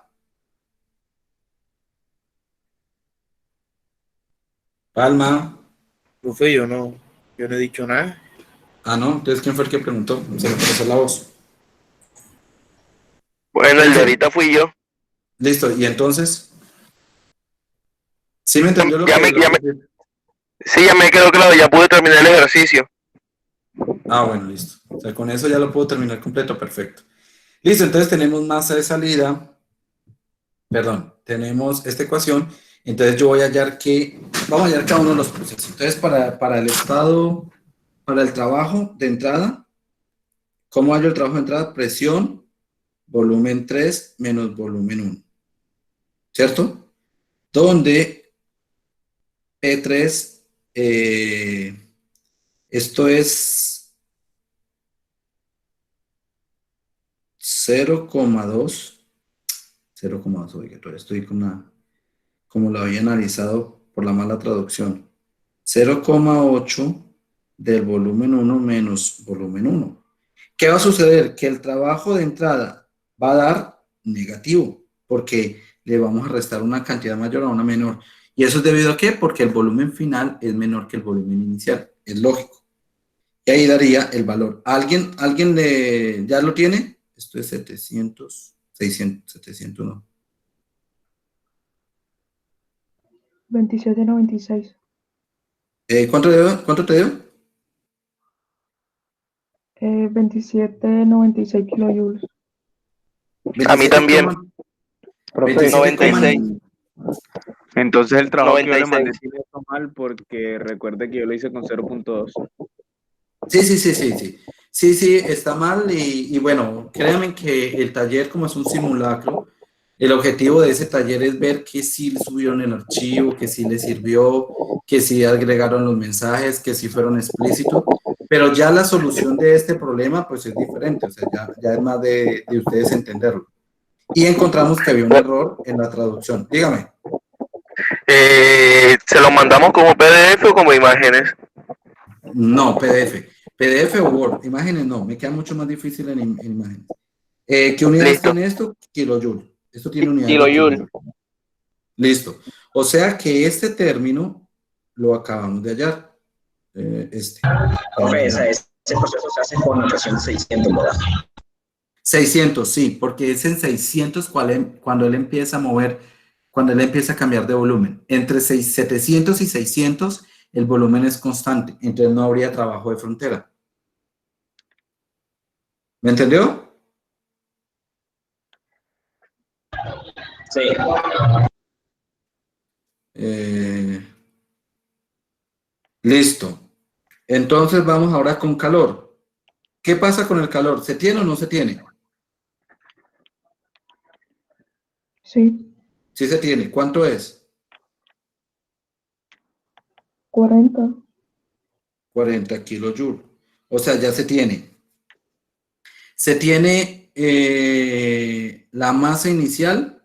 Palma. Profe, yo no he dicho nada. Ah, no, entonces ¿quién fue el que preguntó? Se me pasó la voz. Bueno, el de ahorita fui yo. Listo, y entonces, ¿sí me entendió lo Ya que... me quedó claro, ya pude terminar el ejercicio. Ah, bueno, listo. O sea, con eso ya lo puedo terminar completo, perfecto. Listo, entonces tenemos masa de salida, perdón, tenemos esta ecuación, entonces yo voy a hallar vamos a hallar cada uno de los procesos. Entonces, para el estado, para el trabajo de entrada, ¿cómo hallo el trabajo de entrada? Presión, volumen 3 menos volumen 1, ¿cierto? Donde P3, esto es 0,2, oiga, todavía estoy como lo había analizado por la mala traducción, 0,8 del volumen 1 menos volumen 1. ¿Qué va a suceder? Que el trabajo de entrada va a dar negativo, porque le vamos a restar una cantidad mayor a una menor. ¿Y eso es debido a qué? Porque el volumen final es menor que el volumen inicial. Es lógico. Y ahí daría el valor. ¿Alguien ya lo tiene? Esto es 700, 600, 700 no. 2796. ¿Cuánto te dio? 2796 kilojoules. A mí también. Profe, 96. entonces el trabajo que yo le 96. mandé sí me hizo mal porque recuerde que yo lo hice con 0.2. Sí, está mal y bueno, créanme que el taller, como es un simulacro, el objetivo de ese taller es ver que sí subieron el archivo, que sí les sirvió, que sí agregaron los mensajes, que sí fueron explícitos, pero ya la solución de este problema pues es diferente, o sea, ya es más de ustedes entenderlo. Y encontramos que había un error en la traducción. Dígame. ¿Se lo mandamos como PDF o como imágenes? No, PDF o Word. Imágenes no, me queda mucho más difícil en imágenes. ¿Qué unidades Listo. tiene esto? Kilojoule. Esto tiene unidades de Kilojoule. kilojoule. Listo. O sea que este término lo acabamos de hallar. Profe, ese proceso se hace con notación 600, ¿verdad? 600, sí, porque es en 600 cuando él empieza a mover, cuando él empieza a cambiar de volumen. Entre 700 y 600 el volumen es constante, entonces no habría trabajo de frontera. ¿Me entendió? Sí. Eh, listo. Entonces vamos ahora con calor. ¿Qué pasa con el calor? ¿Se tiene o no se tiene? Sí, Sí se tiene. ¿Cuánto es? 40. 40 kilojoules. O sea, ya se tiene. Se tiene la masa inicial.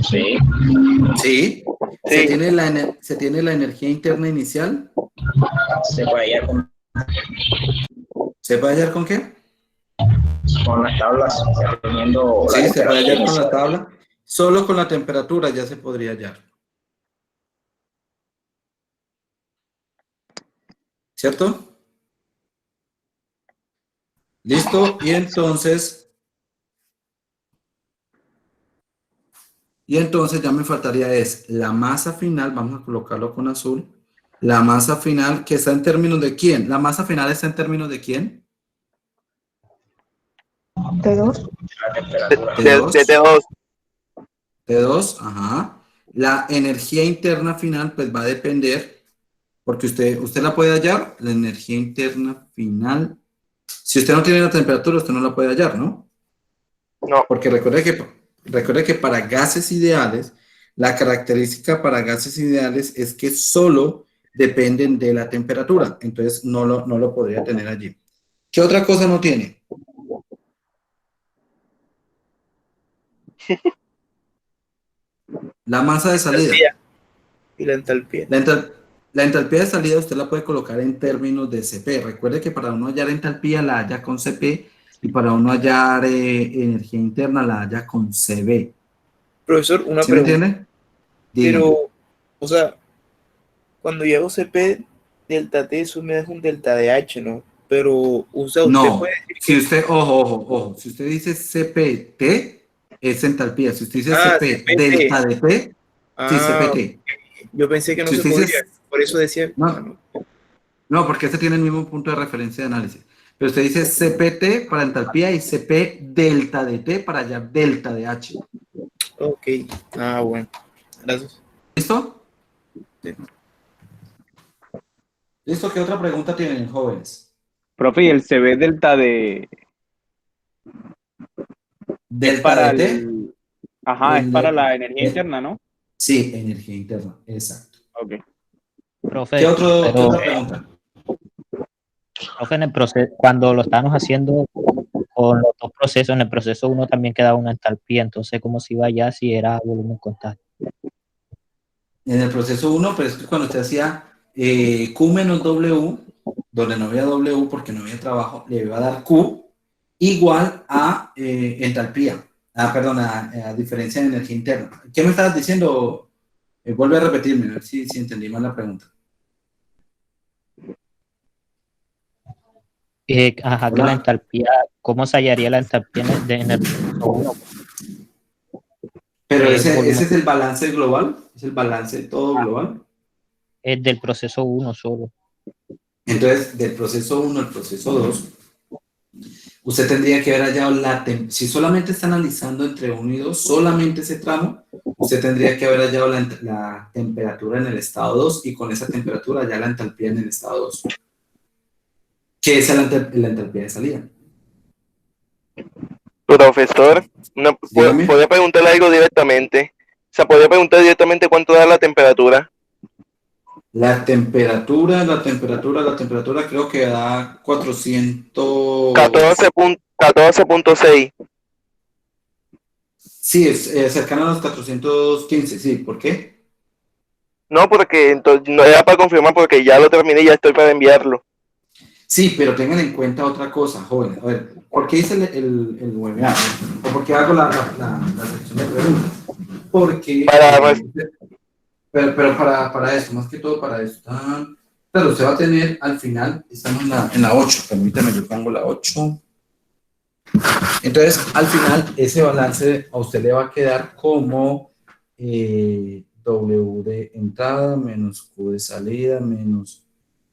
Sí. Sí. Sí. Se tiene la energía interna inicial. Se puede hallar ¿Se puede hallar con qué? con las tablas, teniendo la Sí, se puede hallar temperatura con la inicial. tabla. Solo con la temperatura ya se podría hallar. ¿Cierto? ¿Listo? Y entonces ya me faltaría es la masa final, vamos a colocarlo con azul. La masa final que está en términos de quién. La masa final está en términos de quién. T2. La temperatura. De T2. T2. T2, ajá. La energía interna final pues va a depender, porque usted la puede hallar, la energía interna final. Si usted no tiene la temperatura, usted no la puede hallar, ¿no? No. Porque recuerde que para gases ideales, la característica para gases ideales es que solo dependen de la temperatura. Entonces no lo podría tener allí. ¿Qué otra cosa no tiene? La masa de salida. Y la entalpía. La entalpía de salida usted la puede colocar en términos de CP. Recuerde que para uno hallar entalpía la halla con CP y para uno hallar energía interna la halla con CB. Profesor, una ¿Sí me pregunta. entiende? Dígame. Pero, o sea, cuando yo hago CP delta T, eso me da un delta de H, ¿no? Pero, o sea, usted No, puede decir si que... usted, ojo, si usted dice CPT, es entalpía. Si usted dice Ah, CP CPT. delta de T, sí, Ah, CPT. yo pensé que no Si se usted podía. dice, Por eso decía... Ah, no, no. no, porque este tiene el mismo punto de referencia de análisis. Pero usted dice CPT para entalpía y CP delta de T para hallar delta de H. Ok. Ah, bueno. Gracias. ¿Listo? Sí. ¿Listo? ¿Qué otra pregunta tienen, jóvenes? Profe, y el CB delta de es Delta para de T, el, ajá, es para el- la energía interna, ¿no? sí, energía interna, exacto. Ok. ¿Qué Profe, qué pero otra pregunta? profe, en el proceso, cuando lo estábamos haciendo con los dos procesos, en el proceso uno también quedaba una entalpía, entonces cómo se iba allá si era volumen constante. En el proceso 1, pero es que cuando usted hacía Q menos W, donde no había W porque no había trabajo, le iba a dar Q igual a entalpía. Perdón, a diferencia de energía interna. ¿Qué me estabas diciendo? Vuelve a repetirme, a ver si entendí mal la pregunta. Ajá, que la Hola. entalpía, ¿cómo se hallaría la entalpía en el proceso 1? Pero El ese volumen es el balance global, es el balance todo global. es del proceso 1 solo. Entonces, del proceso 1 al proceso 2, usted tendría que haber hallado si solamente está analizando entre 1 y 2, solamente ese tramo, usted tendría que haber hallado la temperatura en el estado 2 y con esa temperatura ya la entalpía en el estado 2, que es la entalpía de salida. Profesor, Dígame. podría preguntarle algo directamente. O sea, podría preguntar directamente cuánto da la temperatura. La temperatura creo que da 400. 14.6. Sí, es cercano a los 415, sí. ¿Por qué? No, porque entonces no era para confirmar porque ya lo terminé y ya estoy para enviarlo. Sí, pero tengan en cuenta otra cosa, jóvenes. A ver, ¿por qué hice el webinar? ¿O por qué hago la sección de preguntas? Porque, pero para eso, más que todo para eso. Claro, usted va a tener al final, estamos en la 8, permítame, yo pongo la 8. Entonces, al final, ese balance a usted le va a quedar como W de entrada menos Q de salida menos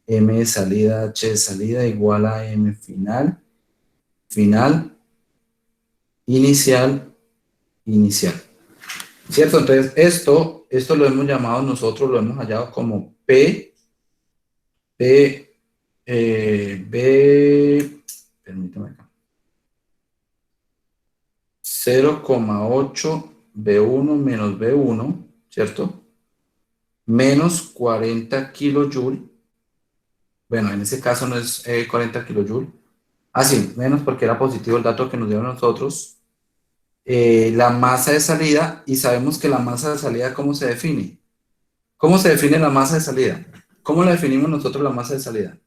M de salida, H de salida igual a M final, inicial. ¿Cierto? Entonces, esto lo hemos llamado nosotros, lo hemos hallado como permítame acá, 0,8 B1 menos B1, ¿cierto? Menos 40 kilojoule. Bueno, en ese caso no es 40 kilojoule. Ah, sí, menos porque era positivo el dato que nos dieron nosotros. La masa de salida, y sabemos que la masa de salida, ¿cómo se define? ¿Cómo se define la masa de salida? ¿Cómo la definimos nosotros la masa de salida?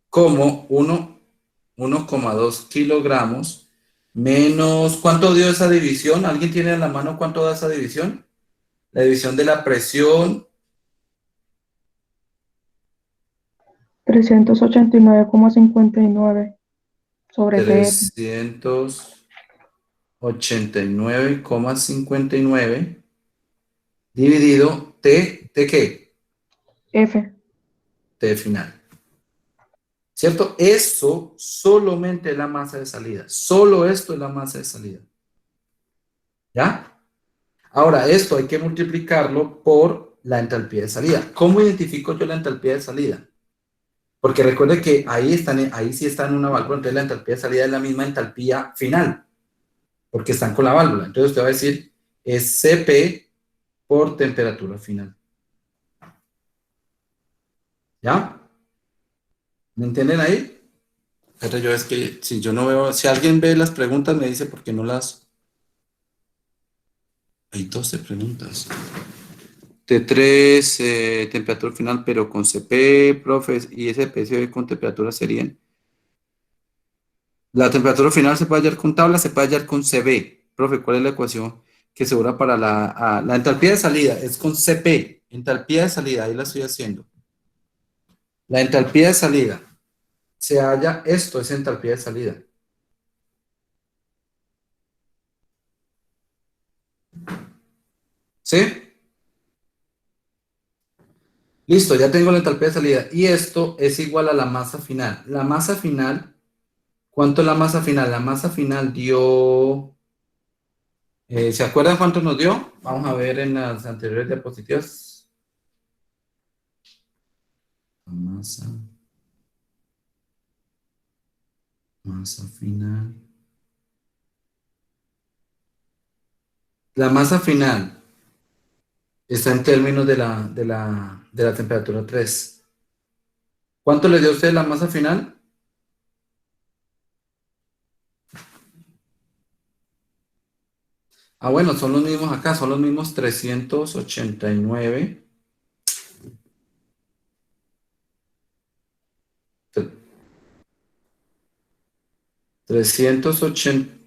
Como 1,2 kilogramos menos, ¿cuánto dio esa división? ¿Alguien tiene en la mano cuánto da esa división? La división de la presión, 389,59 sobre TF. 389,59 dividido ¿T qué? F. T final. ¿Cierto? Eso solamente es la masa de salida. Solo esto es la masa de salida. ¿Ya? Ahora, esto hay que multiplicarlo por la entalpía de salida. ¿Cómo identifico yo la entalpía de salida? Porque recuerde que ahí sí está en una válvula, entonces la entalpía de salida es la misma entalpía final, porque están con la válvula. Entonces usted va a decir, es Cp por temperatura final. ¿Ya? ¿Me entienden ahí? Pero yo es que si yo no veo, si alguien ve las preguntas me dice por qué no las... Hay 12 preguntas. T3, temperatura final, pero con Cp, profes, y ese PCB con temperatura serían. La temperatura final se puede hallar con tabla, se puede hallar con Cb. Profe, ¿cuál es la ecuación que se usa para la entalpía de salida? Es con Cp, entalpía de salida, ahí la estoy haciendo. La entalpía de salida se halla, esto es entalpía de salida. ¿Sí? Listo, ya tengo la entalpía de salida. Y esto es igual a la masa final. La masa final, ¿cuánto es la masa final? La masa final dio... ¿se acuerdan cuánto nos dio? Vamos a ver en las anteriores diapositivas. Masa final. La masa final está en términos de la temperatura 3. ¿Cuánto le dio a usted la masa final? Ah, bueno, son los mismos acá, son los mismos 389. 380.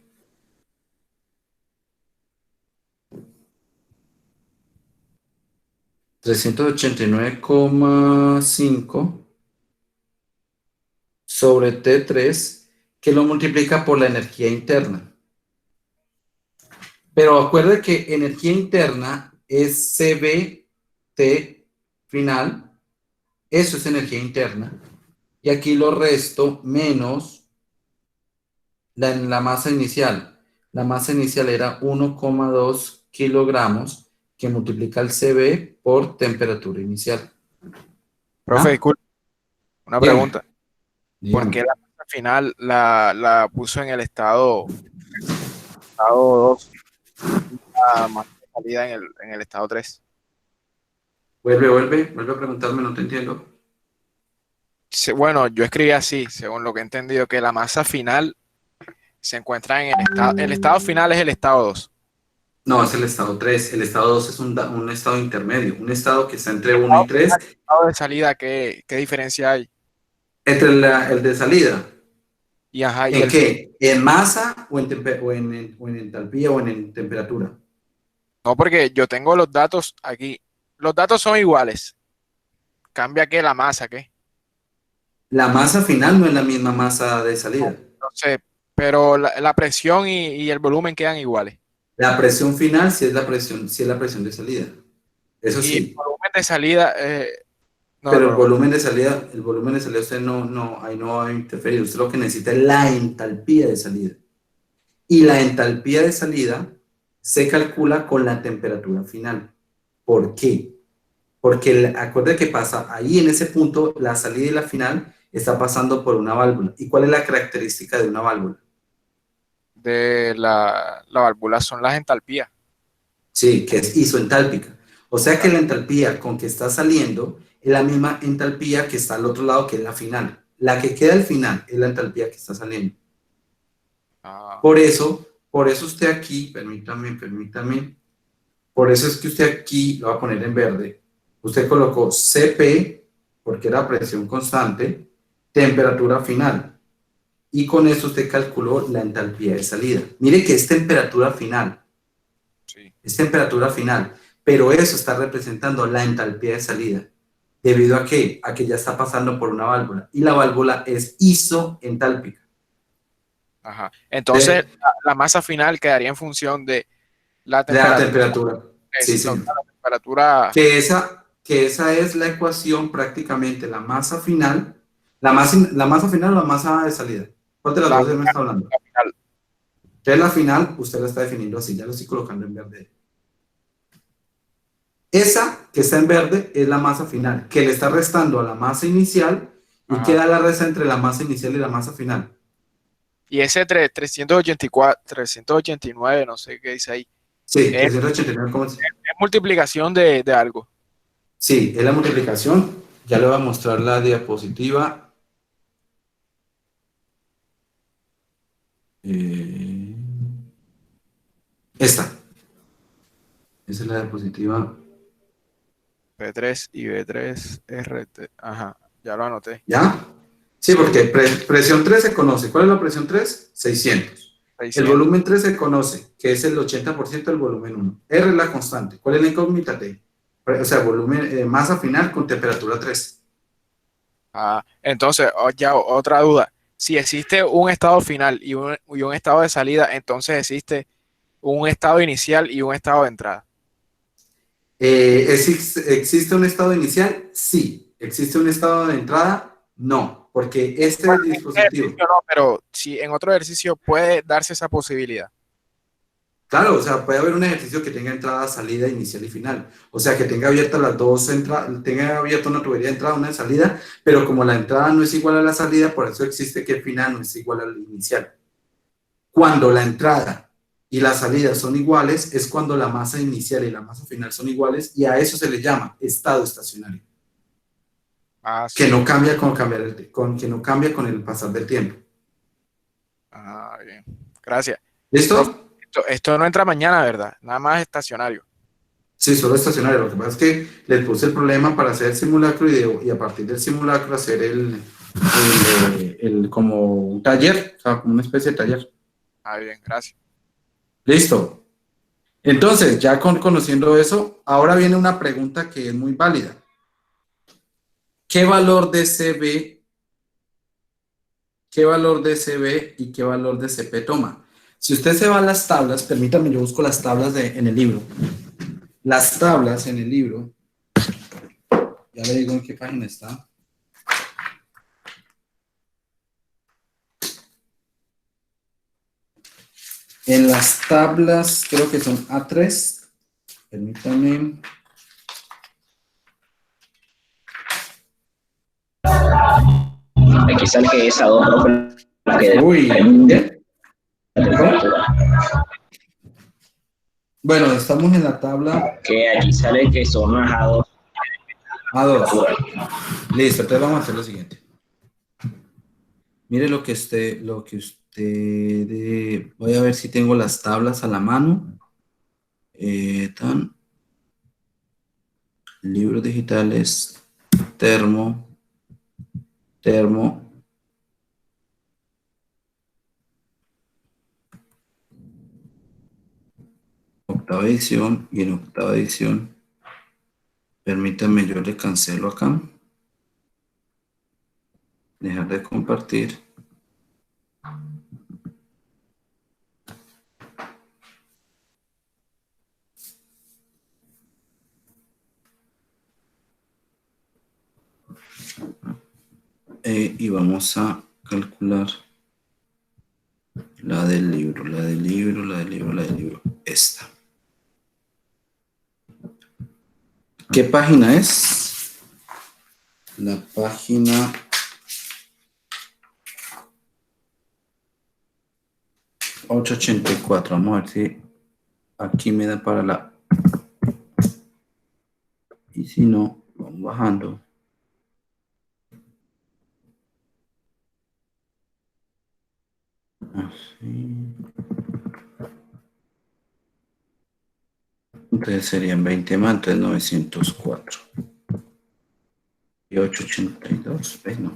389,5 sobre T3, que lo multiplica por la energía interna. Pero acuerde que energía interna es CBT final, eso es energía interna, y aquí lo resto menos la masa inicial. La masa inicial era 1,2 kilogramos, que multiplica el CB por temperatura inicial. Profe, ¿Ah? disculpe, una Dígame. pregunta. ¿Por Dígame. qué la masa final la puso en el estado 2, la masa de salida en el estado 3? Vuelve a preguntarme, no te entiendo. Bueno, yo escribí así, según lo que he entendido, que la masa final se encuentra en el estado final es el estado 2. No, es el estado 3. El estado 2 es un estado intermedio, un estado que está entre 1 y 3. El estado de salida, ¿qué diferencia hay? Entre el de salida. Y ajá, y ¿En el qué? ¿En masa o en entalpía o en temperatura? No, porque yo tengo los datos aquí. Los datos son iguales. Cambia que la masa, ¿qué? La masa final no es la misma masa de salida. No sé, pero la presión y el volumen quedan iguales. La presión final sí es la presión de salida. Eso Y sí. el volumen de salida, Pero el volumen de salida usted ahí no va a interferir. Usted lo que necesita es la entalpía de salida. Y la entalpía de salida se calcula con la temperatura final. ¿Por qué? Porque acuérdate que pasa ahí en ese punto, la salida y la final está pasando por una válvula. ¿Y cuál es la característica de una válvula? De la válvula son las entalpías. Sí, que es isoentálpica. O sea que la entalpía con que está saliendo es la misma entalpía que está al otro lado, que es la final. La que queda al final es la entalpía que está saliendo. Ah, Por eso usted aquí, permítame, por eso es que usted aquí lo va a poner en verde. Usted colocó CP, porque era presión constante, temperatura final. Y con eso usted calculó la entalpía de salida. Mire que es temperatura final, sí. es temperatura final, pero eso está representando la entalpía de salida. ¿Debido a qué? A que ya está pasando por una válvula. Y la válvula es isoentálpica. Ajá. Entonces, De la masa final quedaría en función de la la temperatura. temperatura. Sí, Exacto, señor. la temperatura. Que esa es la ecuación prácticamente, la masa final, la masa final o la masa de salida. ¿Cuál de las La dos me está hablando? final. Entonces la final, usted la está definiendo así, ya lo estoy colocando en verde. Esa que está en verde es la masa final, que le está restando a la masa inicial y Ajá. queda la resta entre la masa inicial y la masa final. Y ese 384, 389, no sé qué dice ahí, Sí, es 389, ¿cómo es? multiplicación de algo. Sí, es la multiplicación. Ya le voy a mostrar la diapositiva. Esta. Esa es la diapositiva. B3 y B3 RT. Ajá, ya lo anoté. ¿Ya? Sí, Sí, porque presión 3 se conoce. ¿Cuál es la presión 3? 600. El 600. volumen 3 se conoce, que es el 80% del volumen 1. R es la constante. ¿Cuál es la incógnita? T. O sea, volumen, masa final con temperatura 3. Ah, entonces, ya otra duda. Si existe un estado final y un estado de salida, entonces existe un estado inicial y un estado de entrada. ¿Existe un estado inicial? Sí. ¿Existe un estado de entrada? No, porque este Bueno, en este dispositivo. ejercicio no, pero si en otro ejercicio puede darse esa posibilidad. Claro, o sea, puede haber un ejercicio que tenga entrada, salida, inicial y final. O sea, que tenga abiertas las dos entradas, tenga abierta una tubería de entrada, una de salida, pero como la entrada no es igual a la salida, por eso existe que el final no es igual al inicial. Cuando la entrada y la salida son iguales, es cuando la masa inicial y la masa final son iguales, y a eso se le llama estado estacionario, Ah, que sí. no cambia que no cambia con el pasar del tiempo. Ah, bien. Gracias. Profe, ¿Listo? esto no entra mañana, ¿verdad? Nada más estacionario. Sí, solo estacionario. Lo que pasa es que les puse el problema para hacer el simulacro y a partir del simulacro hacer como un taller, o sea, como una especie de taller. Ah, bien, gracias. Listo. Entonces, ya conociendo eso, ahora viene una pregunta que es muy válida. ¿Qué valor de CB, qué valor de CB y qué valor de CP toma? Si usted se va a las tablas, permítame, yo busco las tablas en el libro. Las tablas en el libro, ya le digo en qué página está. En las tablas, creo que son A3. Permítanme. Aquí sale que esa dos, profe, la que Uy, ¿qué? la temperatura. Bueno, estamos en la tabla Que aquí sale que son las A2. A2. Listo, entonces vamos a hacer lo siguiente. Mire voy a ver si tengo las tablas a la mano. Libros digitales, termo, octava edición, y en octava edición, permítanme, yo le cancelo acá, dejar de compartir. Y vamos a calcular La del libro, la del libro, la del libro, la del libro. Esta. ¿Qué página es? La página 884. Vamos a ver si aquí me da para la... Y si no, vamos bajando. Así. Entonces serían 20 más, entonces 904. Y 882, ¿ves? No.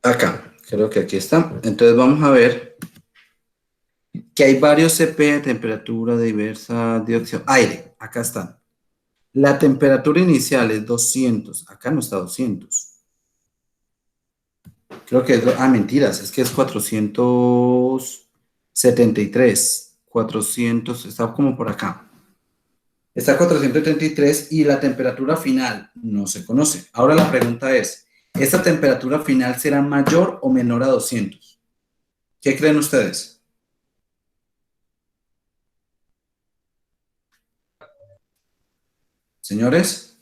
Acá, creo que aquí está. Entonces vamos a ver que hay varios CP de temperatura diversa, dióxido, aire. Acá están. La temperatura inicial es 200. Acá no está 200. Creo que es... Ah, mentiras. Es que es 473. 400. Está como por acá. Está 473 y la temperatura final no se conoce. Ahora la pregunta es, ¿esta temperatura final será mayor o menor a 200? ¿Qué creen ustedes? Señores,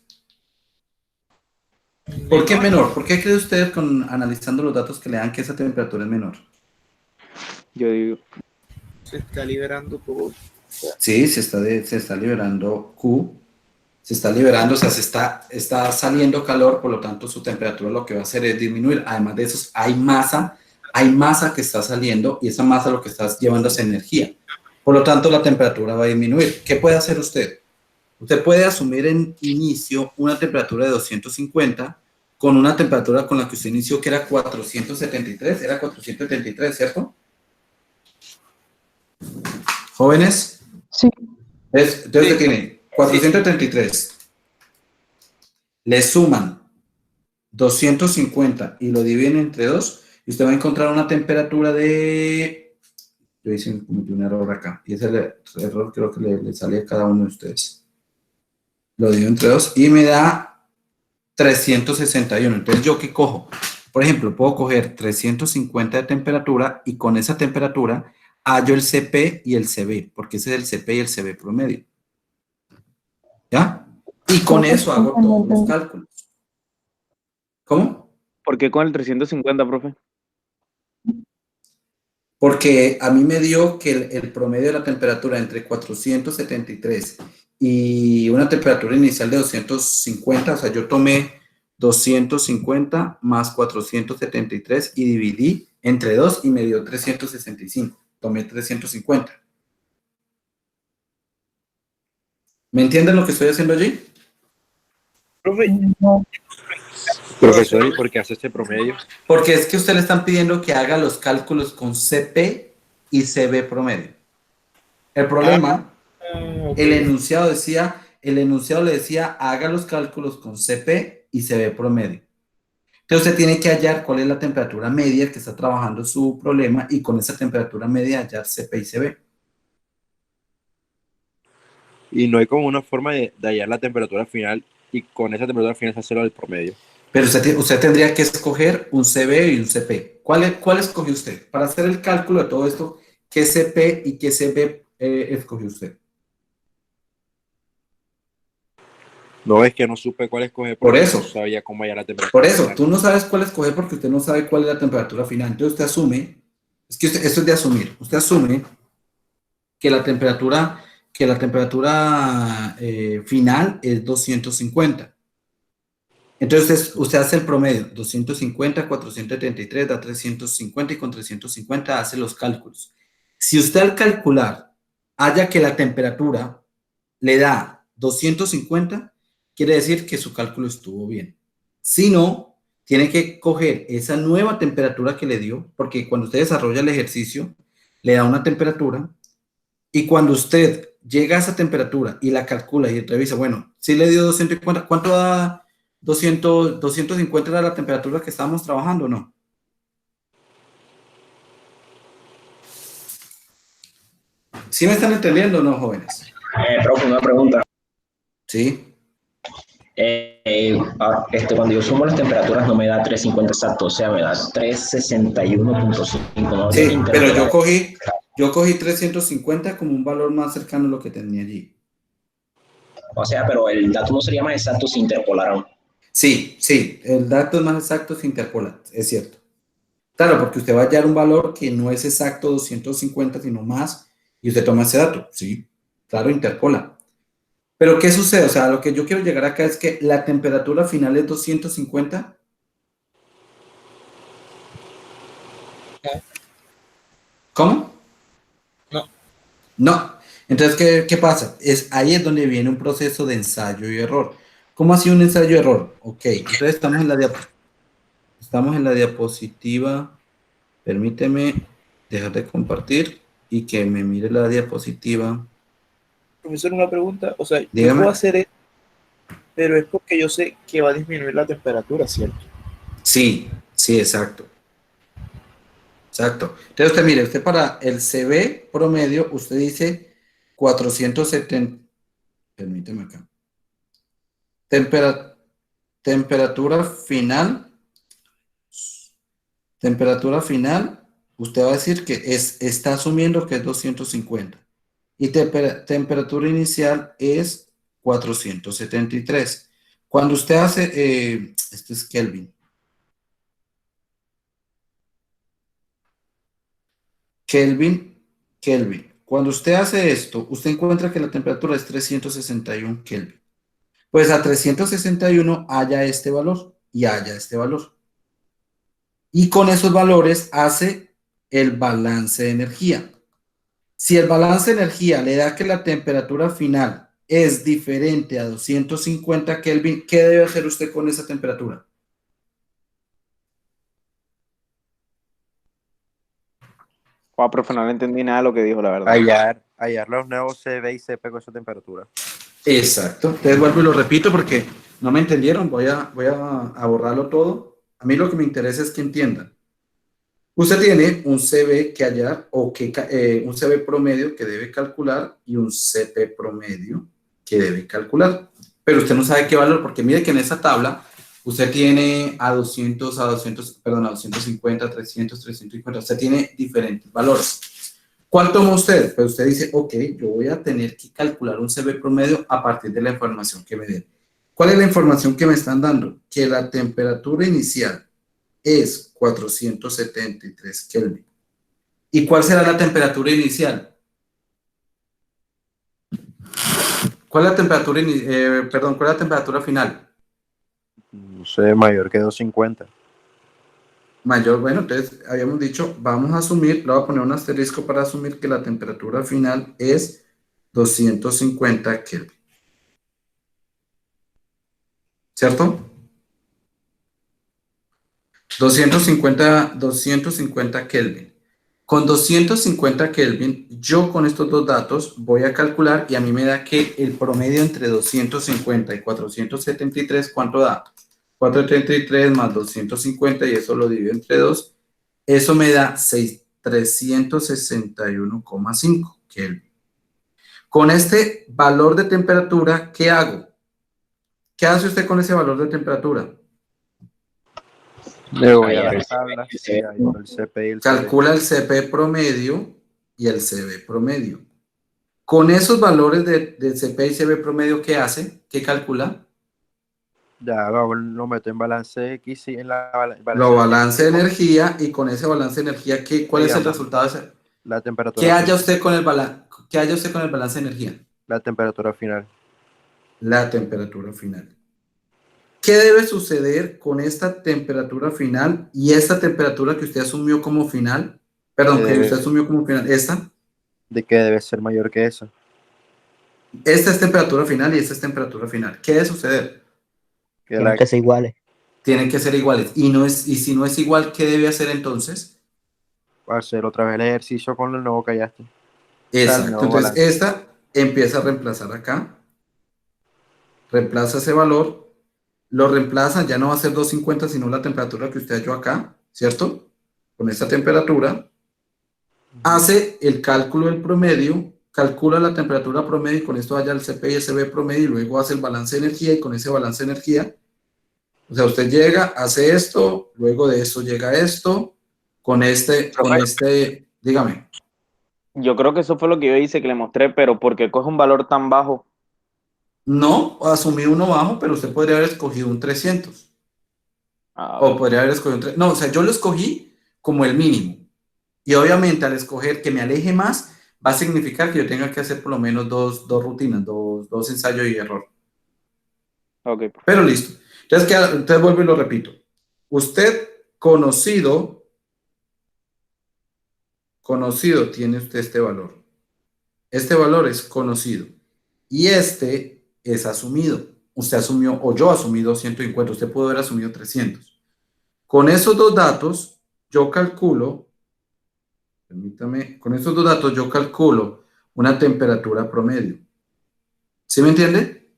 ¿por qué menor? ¿Por qué cree usted, analizando los datos, que le dan que esa temperatura es menor? Yo digo, Se está liberando todo. Sí, se está liberando Q, se está liberando, o sea, está saliendo calor, por lo tanto su temperatura lo que va a hacer es disminuir. Además de eso, hay masa que está saliendo y esa masa lo que está llevando es energía. Por lo tanto, la temperatura va a disminuir. ¿Qué puede hacer usted? Usted puede asumir en inicio una temperatura de 250 con una temperatura con la que usted inició que era 473, era 473, ¿cierto? ¿Jóvenes? Sí. Entonces tiene 433. Le suman 250 y lo dividen entre 2 y usted va a encontrar una temperatura de... Yo hice un error acá y ese error creo que le sale a cada uno de ustedes. Lo divido entre 2 y me da 361. Entonces, ¿yo qué cojo? Por ejemplo, puedo coger 350 de temperatura y con esa temperatura hallo el CP y el CB, porque ese es el CP y el CB promedio. ¿Ya? Y con eso hago todos los cálculos. ¿Cómo? ¿por qué con el 350, profe? Porque a mí me dio que el promedio de la temperatura entre 473 y una temperatura inicial de 250, o sea, yo tomé 250 más 473 y dividí entre 2 y me dio 365. Tomé 350. ¿Me entienden lo que estoy haciendo allí? Profe, No. Profesor, ¿y por qué hace este promedio? Porque es que usted le están pidiendo que haga los cálculos con CP y CB promedio. El problema, el enunciado le decía, haga los cálculos con CP y CB promedio. Entonces usted tiene que hallar cuál es la temperatura media que está trabajando su problema y con esa temperatura media hallar CP y CB. Y no hay como una forma de hallar la temperatura final y con esa temperatura final hacerlo del promedio. Pero usted tendría que escoger un CB y un CP. ¿Cuál escogió usted? Para hacer el cálculo de todo esto, ¿qué CP y qué CB escogió usted? No, es que no supe cuál escoger Por porque eso. no sabía cómo hallar la temperatura. Por eso, final. tú no sabes cuál escoger porque usted no sabe cuál es la temperatura final. Entonces usted asume, esto es de asumir, usted asume que la temperatura final es 250. Entonces usted hace el promedio, 250, 473 da 350 y con 350 hace los cálculos. Si usted al calcular haya que la temperatura le da 250, quiere decir que su cálculo estuvo bien. Si no, tiene que coger esa nueva temperatura que le dio, porque cuando usted desarrolla el ejercicio, le da una temperatura, y cuando usted llega a esa temperatura y la calcula y revisa, bueno, si le dio 250, ¿cuánto da 250 era la temperatura que estábamos trabajando o no? ¿Sí me están entendiendo o no, jóvenes? Profe, una pregunta. Sí. Cuando yo sumo las temperaturas no me da 350 exacto, o sea, me da 361.5. ¿No? Sí, pero yo cogí 350 como un valor más cercano a lo que tenía allí. O sea, pero el dato no sería más exacto si interpolaran. Sí, el dato es más exacto si interpola, es cierto. Claro, porque usted va a hallar un valor que no es exacto 250, sino más, y usted toma ese dato, sí, claro, interpola. Pero ¿qué sucede? O sea, lo que yo quiero llegar acá es que la temperatura final es 250. ¿Cómo? No. No. Entonces, ¿qué pasa? Ahí es donde viene un proceso de ensayo y error. ¿Cómo así un ensayo y error? Ok, entonces estamos en la diapositiva. Permíteme dejar de compartir y que me mire la diapositiva. Profesor, una pregunta. O sea, yo Dígame. puedo hacer esto, pero es porque yo sé que va a disminuir la temperatura, ¿cierto? Sí, exacto. Exacto. Entonces usted mire, usted para el CB promedio, usted dice 470. Permíteme acá. Temperatura final. Temperatura final, usted va a decir que está asumiendo que es 250. Y temperatura inicial es 473. Cuando usted hace, este es Kelvin. Kelvin. Cuando usted hace esto, usted encuentra que la temperatura es 361 Kelvin. Pues a 361 haya este valor y haya este valor. Y con esos valores hace el balance de energía. Si el balance de energía le da que la temperatura final es diferente a 250 Kelvin, ¿qué debe hacer usted con esa temperatura? Profe, no le entendí nada de lo que dijo, la verdad. Hallar los nuevos CB y CP con esa temperatura. Exacto. Entonces vuelvo y lo repito porque no me entendieron. Voy a borrarlo todo. A mí lo que me interesa es que entiendan. Usted tiene un CB que hallar o un CB promedio que debe calcular y un CP promedio que debe calcular. Pero usted no sabe qué valor, porque mire que en esa tabla usted tiene a 250, 300, 350. Usted tiene diferentes valores. ¿Cuál toma usted? Pues usted dice, ok, yo voy a tener que calcular un CB promedio a partir de la información que me den. ¿Cuál es la información que me están dando? Que la temperatura inicial es 473 Kelvin. ¿Y cuál será la temperatura inicial? ¿Cuál es la temperatura, cuál es la temperatura final? No sé, mayor que 250. Mayor, bueno, entonces habíamos dicho, vamos a asumir, le voy a poner un asterisco para asumir que la temperatura final es 250 Kelvin. ¿Cierto? 250 Kelvin. Con 250 Kelvin, yo con estos dos datos voy a calcular y a mí me da que el promedio entre 250 y 473, ¿cuánto da? 473 más 250 y eso lo divido entre 2. Eso me da 361,5 Kelvin. Con este valor de temperatura, ¿qué hago? ¿Qué hace usted con ese valor de temperatura? Luego voy a la tabla, el CP y el calcula el CP promedio y el CB promedio. Con esos valores de CP y CB promedio, ¿qué hace? ¿Qué calcula? Ya lo meto en balance X y en la Lo balance de energía y con ese balance de energía, ¿cuál es el resultado? La temperatura. ¿Qué haya usted con el balance de energía? La temperatura final. La temperatura final. ¿Qué debe suceder con esta temperatura final y esta temperatura que usted asumió como final? Perdón, que usted asumió como final. ¿Esta? ¿De qué debe ser mayor que eso? Esta es temperatura final y esta es temperatura final. ¿Qué debe suceder? Tienen que ser iguales. Tienen que ser iguales. Y si no es igual, ¿qué debe hacer entonces? Hacer otra vez el ejercicio con el nuevo que hallaste. Exacto. Entonces, empieza a reemplazar acá, reemplaza ese valor, lo reemplaza, ya no va a ser 250, sino la temperatura que usted halló acá, ¿cierto? Con esta temperatura, hace el cálculo del promedio, calcula la temperatura promedio y con esto halla el CP y el CB promedio y luego hace el balance de energía y con ese balance de energía, o sea, usted llega, hace esto, luego de esto llega esto, con este, dígame. Yo creo que eso fue lo que yo hice, que le mostré, pero ¿por qué coge un valor tan bajo? No, asumí uno bajo, pero usted podría haber escogido un 300. O podría haber escogido un 300. No, o sea, yo lo escogí como el mínimo. Y obviamente al escoger que me aleje más, va a significar que yo tenga que hacer por lo menos dos rutinas, dos ensayos y error. Ok. Pero listo. Entonces vuelvo y lo repito. Usted conocido tiene usted este valor. Este valor es conocido. Y este es asumido. Usted asumió, o yo asumí 250, usted pudo haber asumido 300. Con esos dos datos, yo calculo, permítame, con esos dos datos yo calculo una temperatura promedio. ¿Sí me entiende?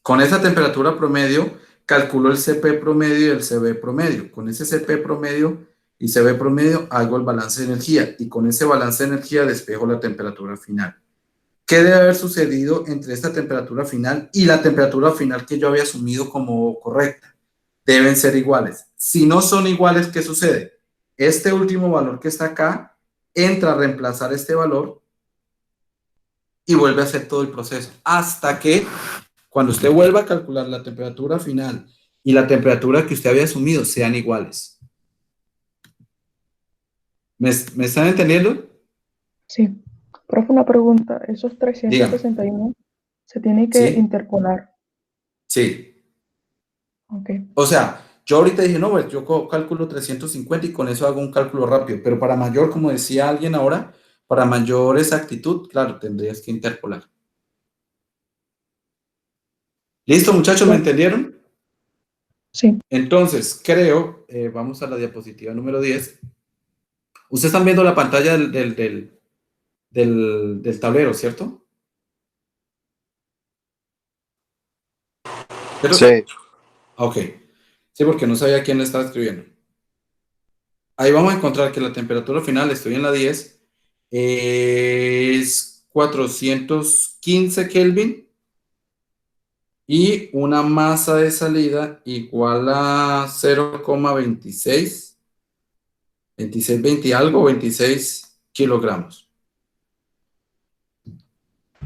Con esa temperatura promedio, calculo el CP promedio y el CB promedio. Con ese CP promedio y CB promedio hago el balance de energía y con ese balance de energía despejo la temperatura final. ¿Qué debe haber sucedido entre esta temperatura final y la temperatura final que yo había asumido como correcta? Deben ser iguales. Si no son iguales, ¿qué sucede? Este último valor que está acá entra a reemplazar este valor y vuelve a hacer todo el proceso. Hasta que cuando usted vuelva a calcular la temperatura final y la temperatura que usted había asumido sean iguales. ¿Me están entendiendo? Sí. Profe, una pregunta. Esos 361 se tienen que ¿Sí? interpolar. Sí. Ok. O sea, yo ahorita dije, no, pues yo calculo 350 y con eso hago un cálculo rápido, pero para mayor, como decía alguien ahora, para mayor exactitud, claro, tendrías que interpolar. ¿Listo, muchachos? ¿Me entendieron? Sí. Entonces, creo, vamos a la diapositiva número 10. Ustedes están viendo la pantalla del tablero, ¿cierto? Sí. Ok. Sí, porque no sabía quién le estaba escribiendo. Ahí vamos a encontrar que la temperatura final, estoy en la 10, es 415 Kelvin y una masa de salida igual a 0,26, 20 algo, 26 kilogramos.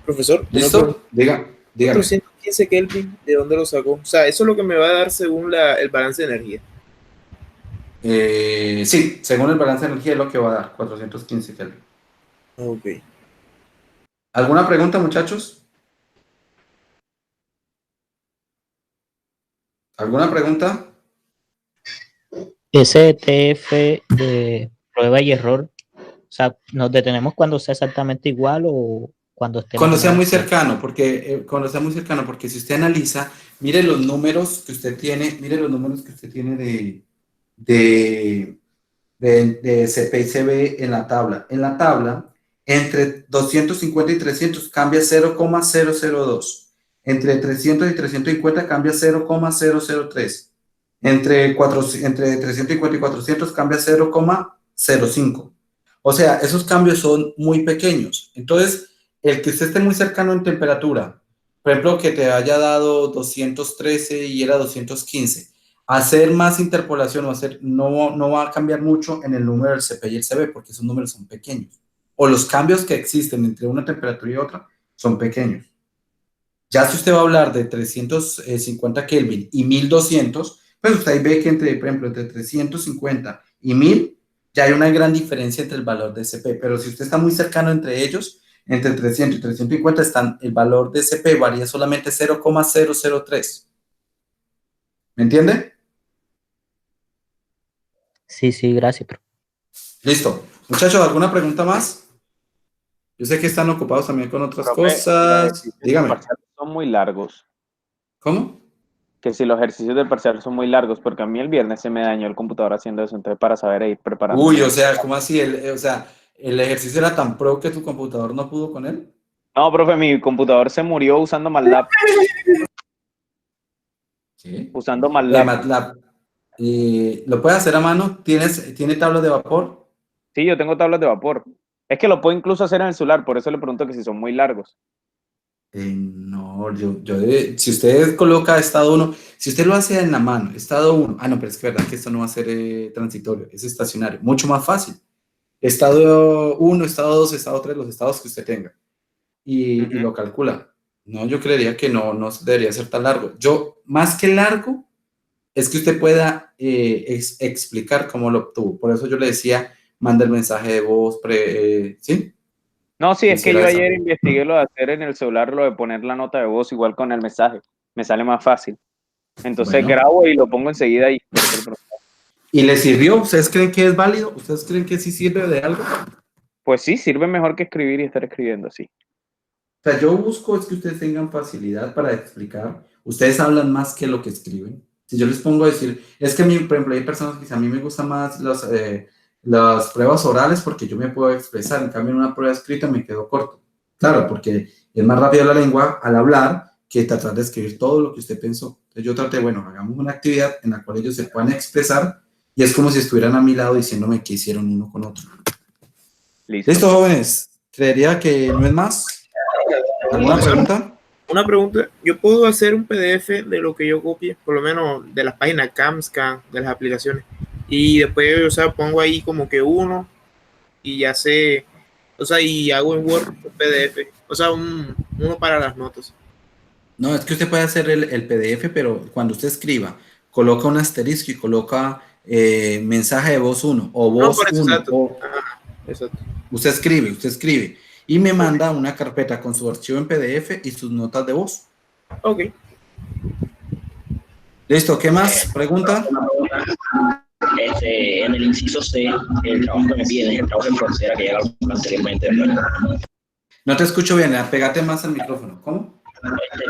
Profesor, ¿Listo? Dígame. 415 Kelvin, ¿de dónde lo sacó? O sea, eso es lo que me va a dar según el balance de energía. Sí, según el balance de energía es lo que va a dar, 415 Kelvin. Ok. ¿Alguna pregunta, muchachos? ¿Alguna pregunta? Ese TF de prueba y error, o sea, ¿nos detenemos cuando sea exactamente igual o cuando esté Cuando sea muy cerca? cercano, porque si usted analiza, mire los números que usted tiene, de CP y CB en la tabla. En la tabla, entre 250 y 300 cambia 0,002. Entre 300 y 350 cambia 0,003. Entre 350 y 400 cambia 0,05. O sea, esos cambios son muy pequeños. Entonces, el que usted esté muy cercano en temperatura, por ejemplo, que te haya dado 213 y era 215, hacer más interpolación no va a cambiar mucho en el número del CP y el CB porque esos números son pequeños. O los cambios que existen entre una temperatura y otra son pequeños. Ya si usted va a hablar de 350 Kelvin y 1200, pues usted ahí ve que por ejemplo, entre 350 y 1000 ya hay una gran diferencia entre el valor de CP, pero si usted está muy cercano entre ellos, entre 300 y 350 el valor de CP varía solamente 0,003. ¿Me entiende? Sí, gracias. Listo. Muchachos, ¿alguna pregunta más? Yo sé que están ocupados también con otras Profe, cosas. Dígame. Los parciales son muy largos. ¿Cómo? Que si los ejercicios del parcial son muy largos, porque a mí el viernes se me dañó el computador haciendo eso, entonces para saber ir preparando. Uy, o sea, ¿cómo así? El ejercicio era tan pro que tu computador no pudo con él. No, profe, mi computador se murió usando MATLAB. ¿Qué? Usando MATLAB. MATLAB. ¿Lo puedes hacer a mano? ¿Tiene tablas de vapor? Sí, yo tengo tablas de vapor. Es que lo puedo incluso hacer en el celular, por eso le pregunto que si son muy largos. No, si usted coloca estado 1, si usted lo hace en la mano, estado 1, no, pero es que verdad que esto no va a ser transitorio, es estacionario, mucho más fácil. Estado 1, estado 2, estado 3, los estados que usted tenga. Y lo calcula. No, yo creería que no debería ser tan largo. Más que largo, es que usted pueda explicar cómo lo obtuvo. Por eso yo le decía, manda el mensaje de voz, ¿sí? No, sí, es que yo Quisiera eso. ayer investigué lo de hacer en el celular, lo de poner la nota de voz igual con el mensaje. Me sale más fácil. Entonces Bueno. grabo y lo pongo enseguida ahí. ¿Y le sirvió? ¿Ustedes creen que es válido? ¿Ustedes creen que sí sirve de algo? Pues sí, sirve mejor que escribir y estar escribiendo, sí. O sea, yo busco es que ustedes tengan facilidad para explicar. Ustedes hablan más que lo que escriben. Si yo les pongo a decir, es que a mí, por ejemplo, hay personas que dicen, a mí me gustan más las pruebas orales porque yo me puedo expresar. En cambio, en una prueba escrita me quedo corto. Claro, porque es más rápido la lengua al hablar que tratar de escribir todo lo que usted pensó. Entonces yo traté, bueno, hagamos una actividad en la cual ellos se puedan expresar y es como si estuvieran a mi lado diciéndome qué hicieron uno con otro. Listo, jóvenes. Creería que no es más. ¿Alguna pregunta? Una pregunta, yo puedo hacer un PDF de lo que yo copie, por lo menos de las páginas CamScan, de las aplicaciones, y después, o sea, pongo ahí como que uno y ya sé, o sea, y hago en Word un PDF, o sea, uno para las notas. No, es que usted puede hacer el PDF, pero cuando usted escriba, coloca un asterisco y coloca mensaje de voz 1 o voz por eso, 1. exacto. Exacto. Usted escribe y me manda una carpeta con su archivo en PDF y sus notas de voz. Ok. Listo, ¿qué más? ¿Pregunta? En el inciso C, el trabajo que me piden es el trabajo en frontera que ya lo anteriormente, ¿verdad? No te escucho bien, pégate más al micrófono. ¿Cómo?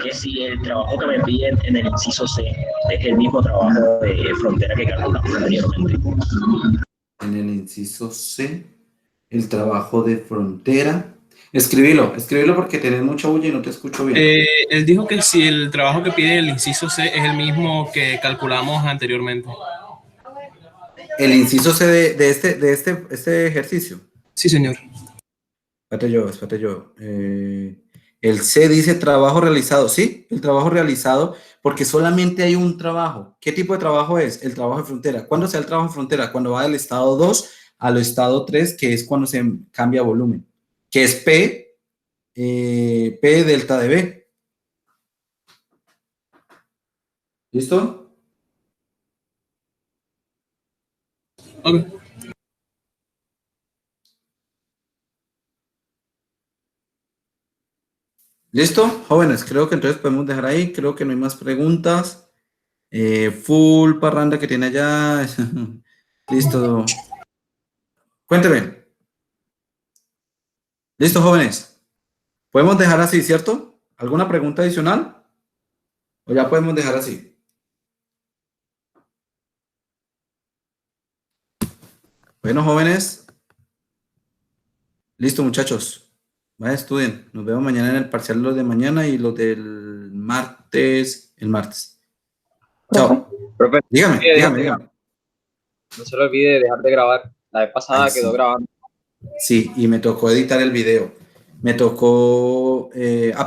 Que si el trabajo que me piden en el inciso C es el mismo trabajo de frontera que calculamos anteriormente. En el inciso C, el trabajo de frontera. Escribilo porque tenés mucha bulla y no te escucho bien. Él dijo que si el trabajo que pide el inciso C es el mismo que calculamos anteriormente. El inciso C de este ejercicio. Sí, señor. Espérate yo. El C dice trabajo realizado. Sí, el trabajo realizado, porque solamente hay un trabajo. ¿Qué tipo de trabajo es? El trabajo de frontera. ¿Cuándo se da el trabajo de frontera? Cuando va del estado 2 al estado 3, que es cuando se cambia volumen, que es P delta de B. ¿Listo? Okay. ¿Listo? Jóvenes, creo que entonces podemos dejar ahí. Creo que no hay más preguntas. Full parranda que tiene allá. Listo. Cuénteme. Listo, jóvenes. Podemos dejar así, ¿cierto? ¿Alguna pregunta adicional? ¿O ya podemos dejar así? Bueno, jóvenes. Listo, muchachos. Vaya, estudien. Nos vemos mañana en el parcial, los de mañana y los del martes, el martes. Chao. Profe, Dígame. no se le olvide dejar de grabar. La vez pasada Ay, quedó sí. grabando. Sí, y me tocó editar el video. Me tocó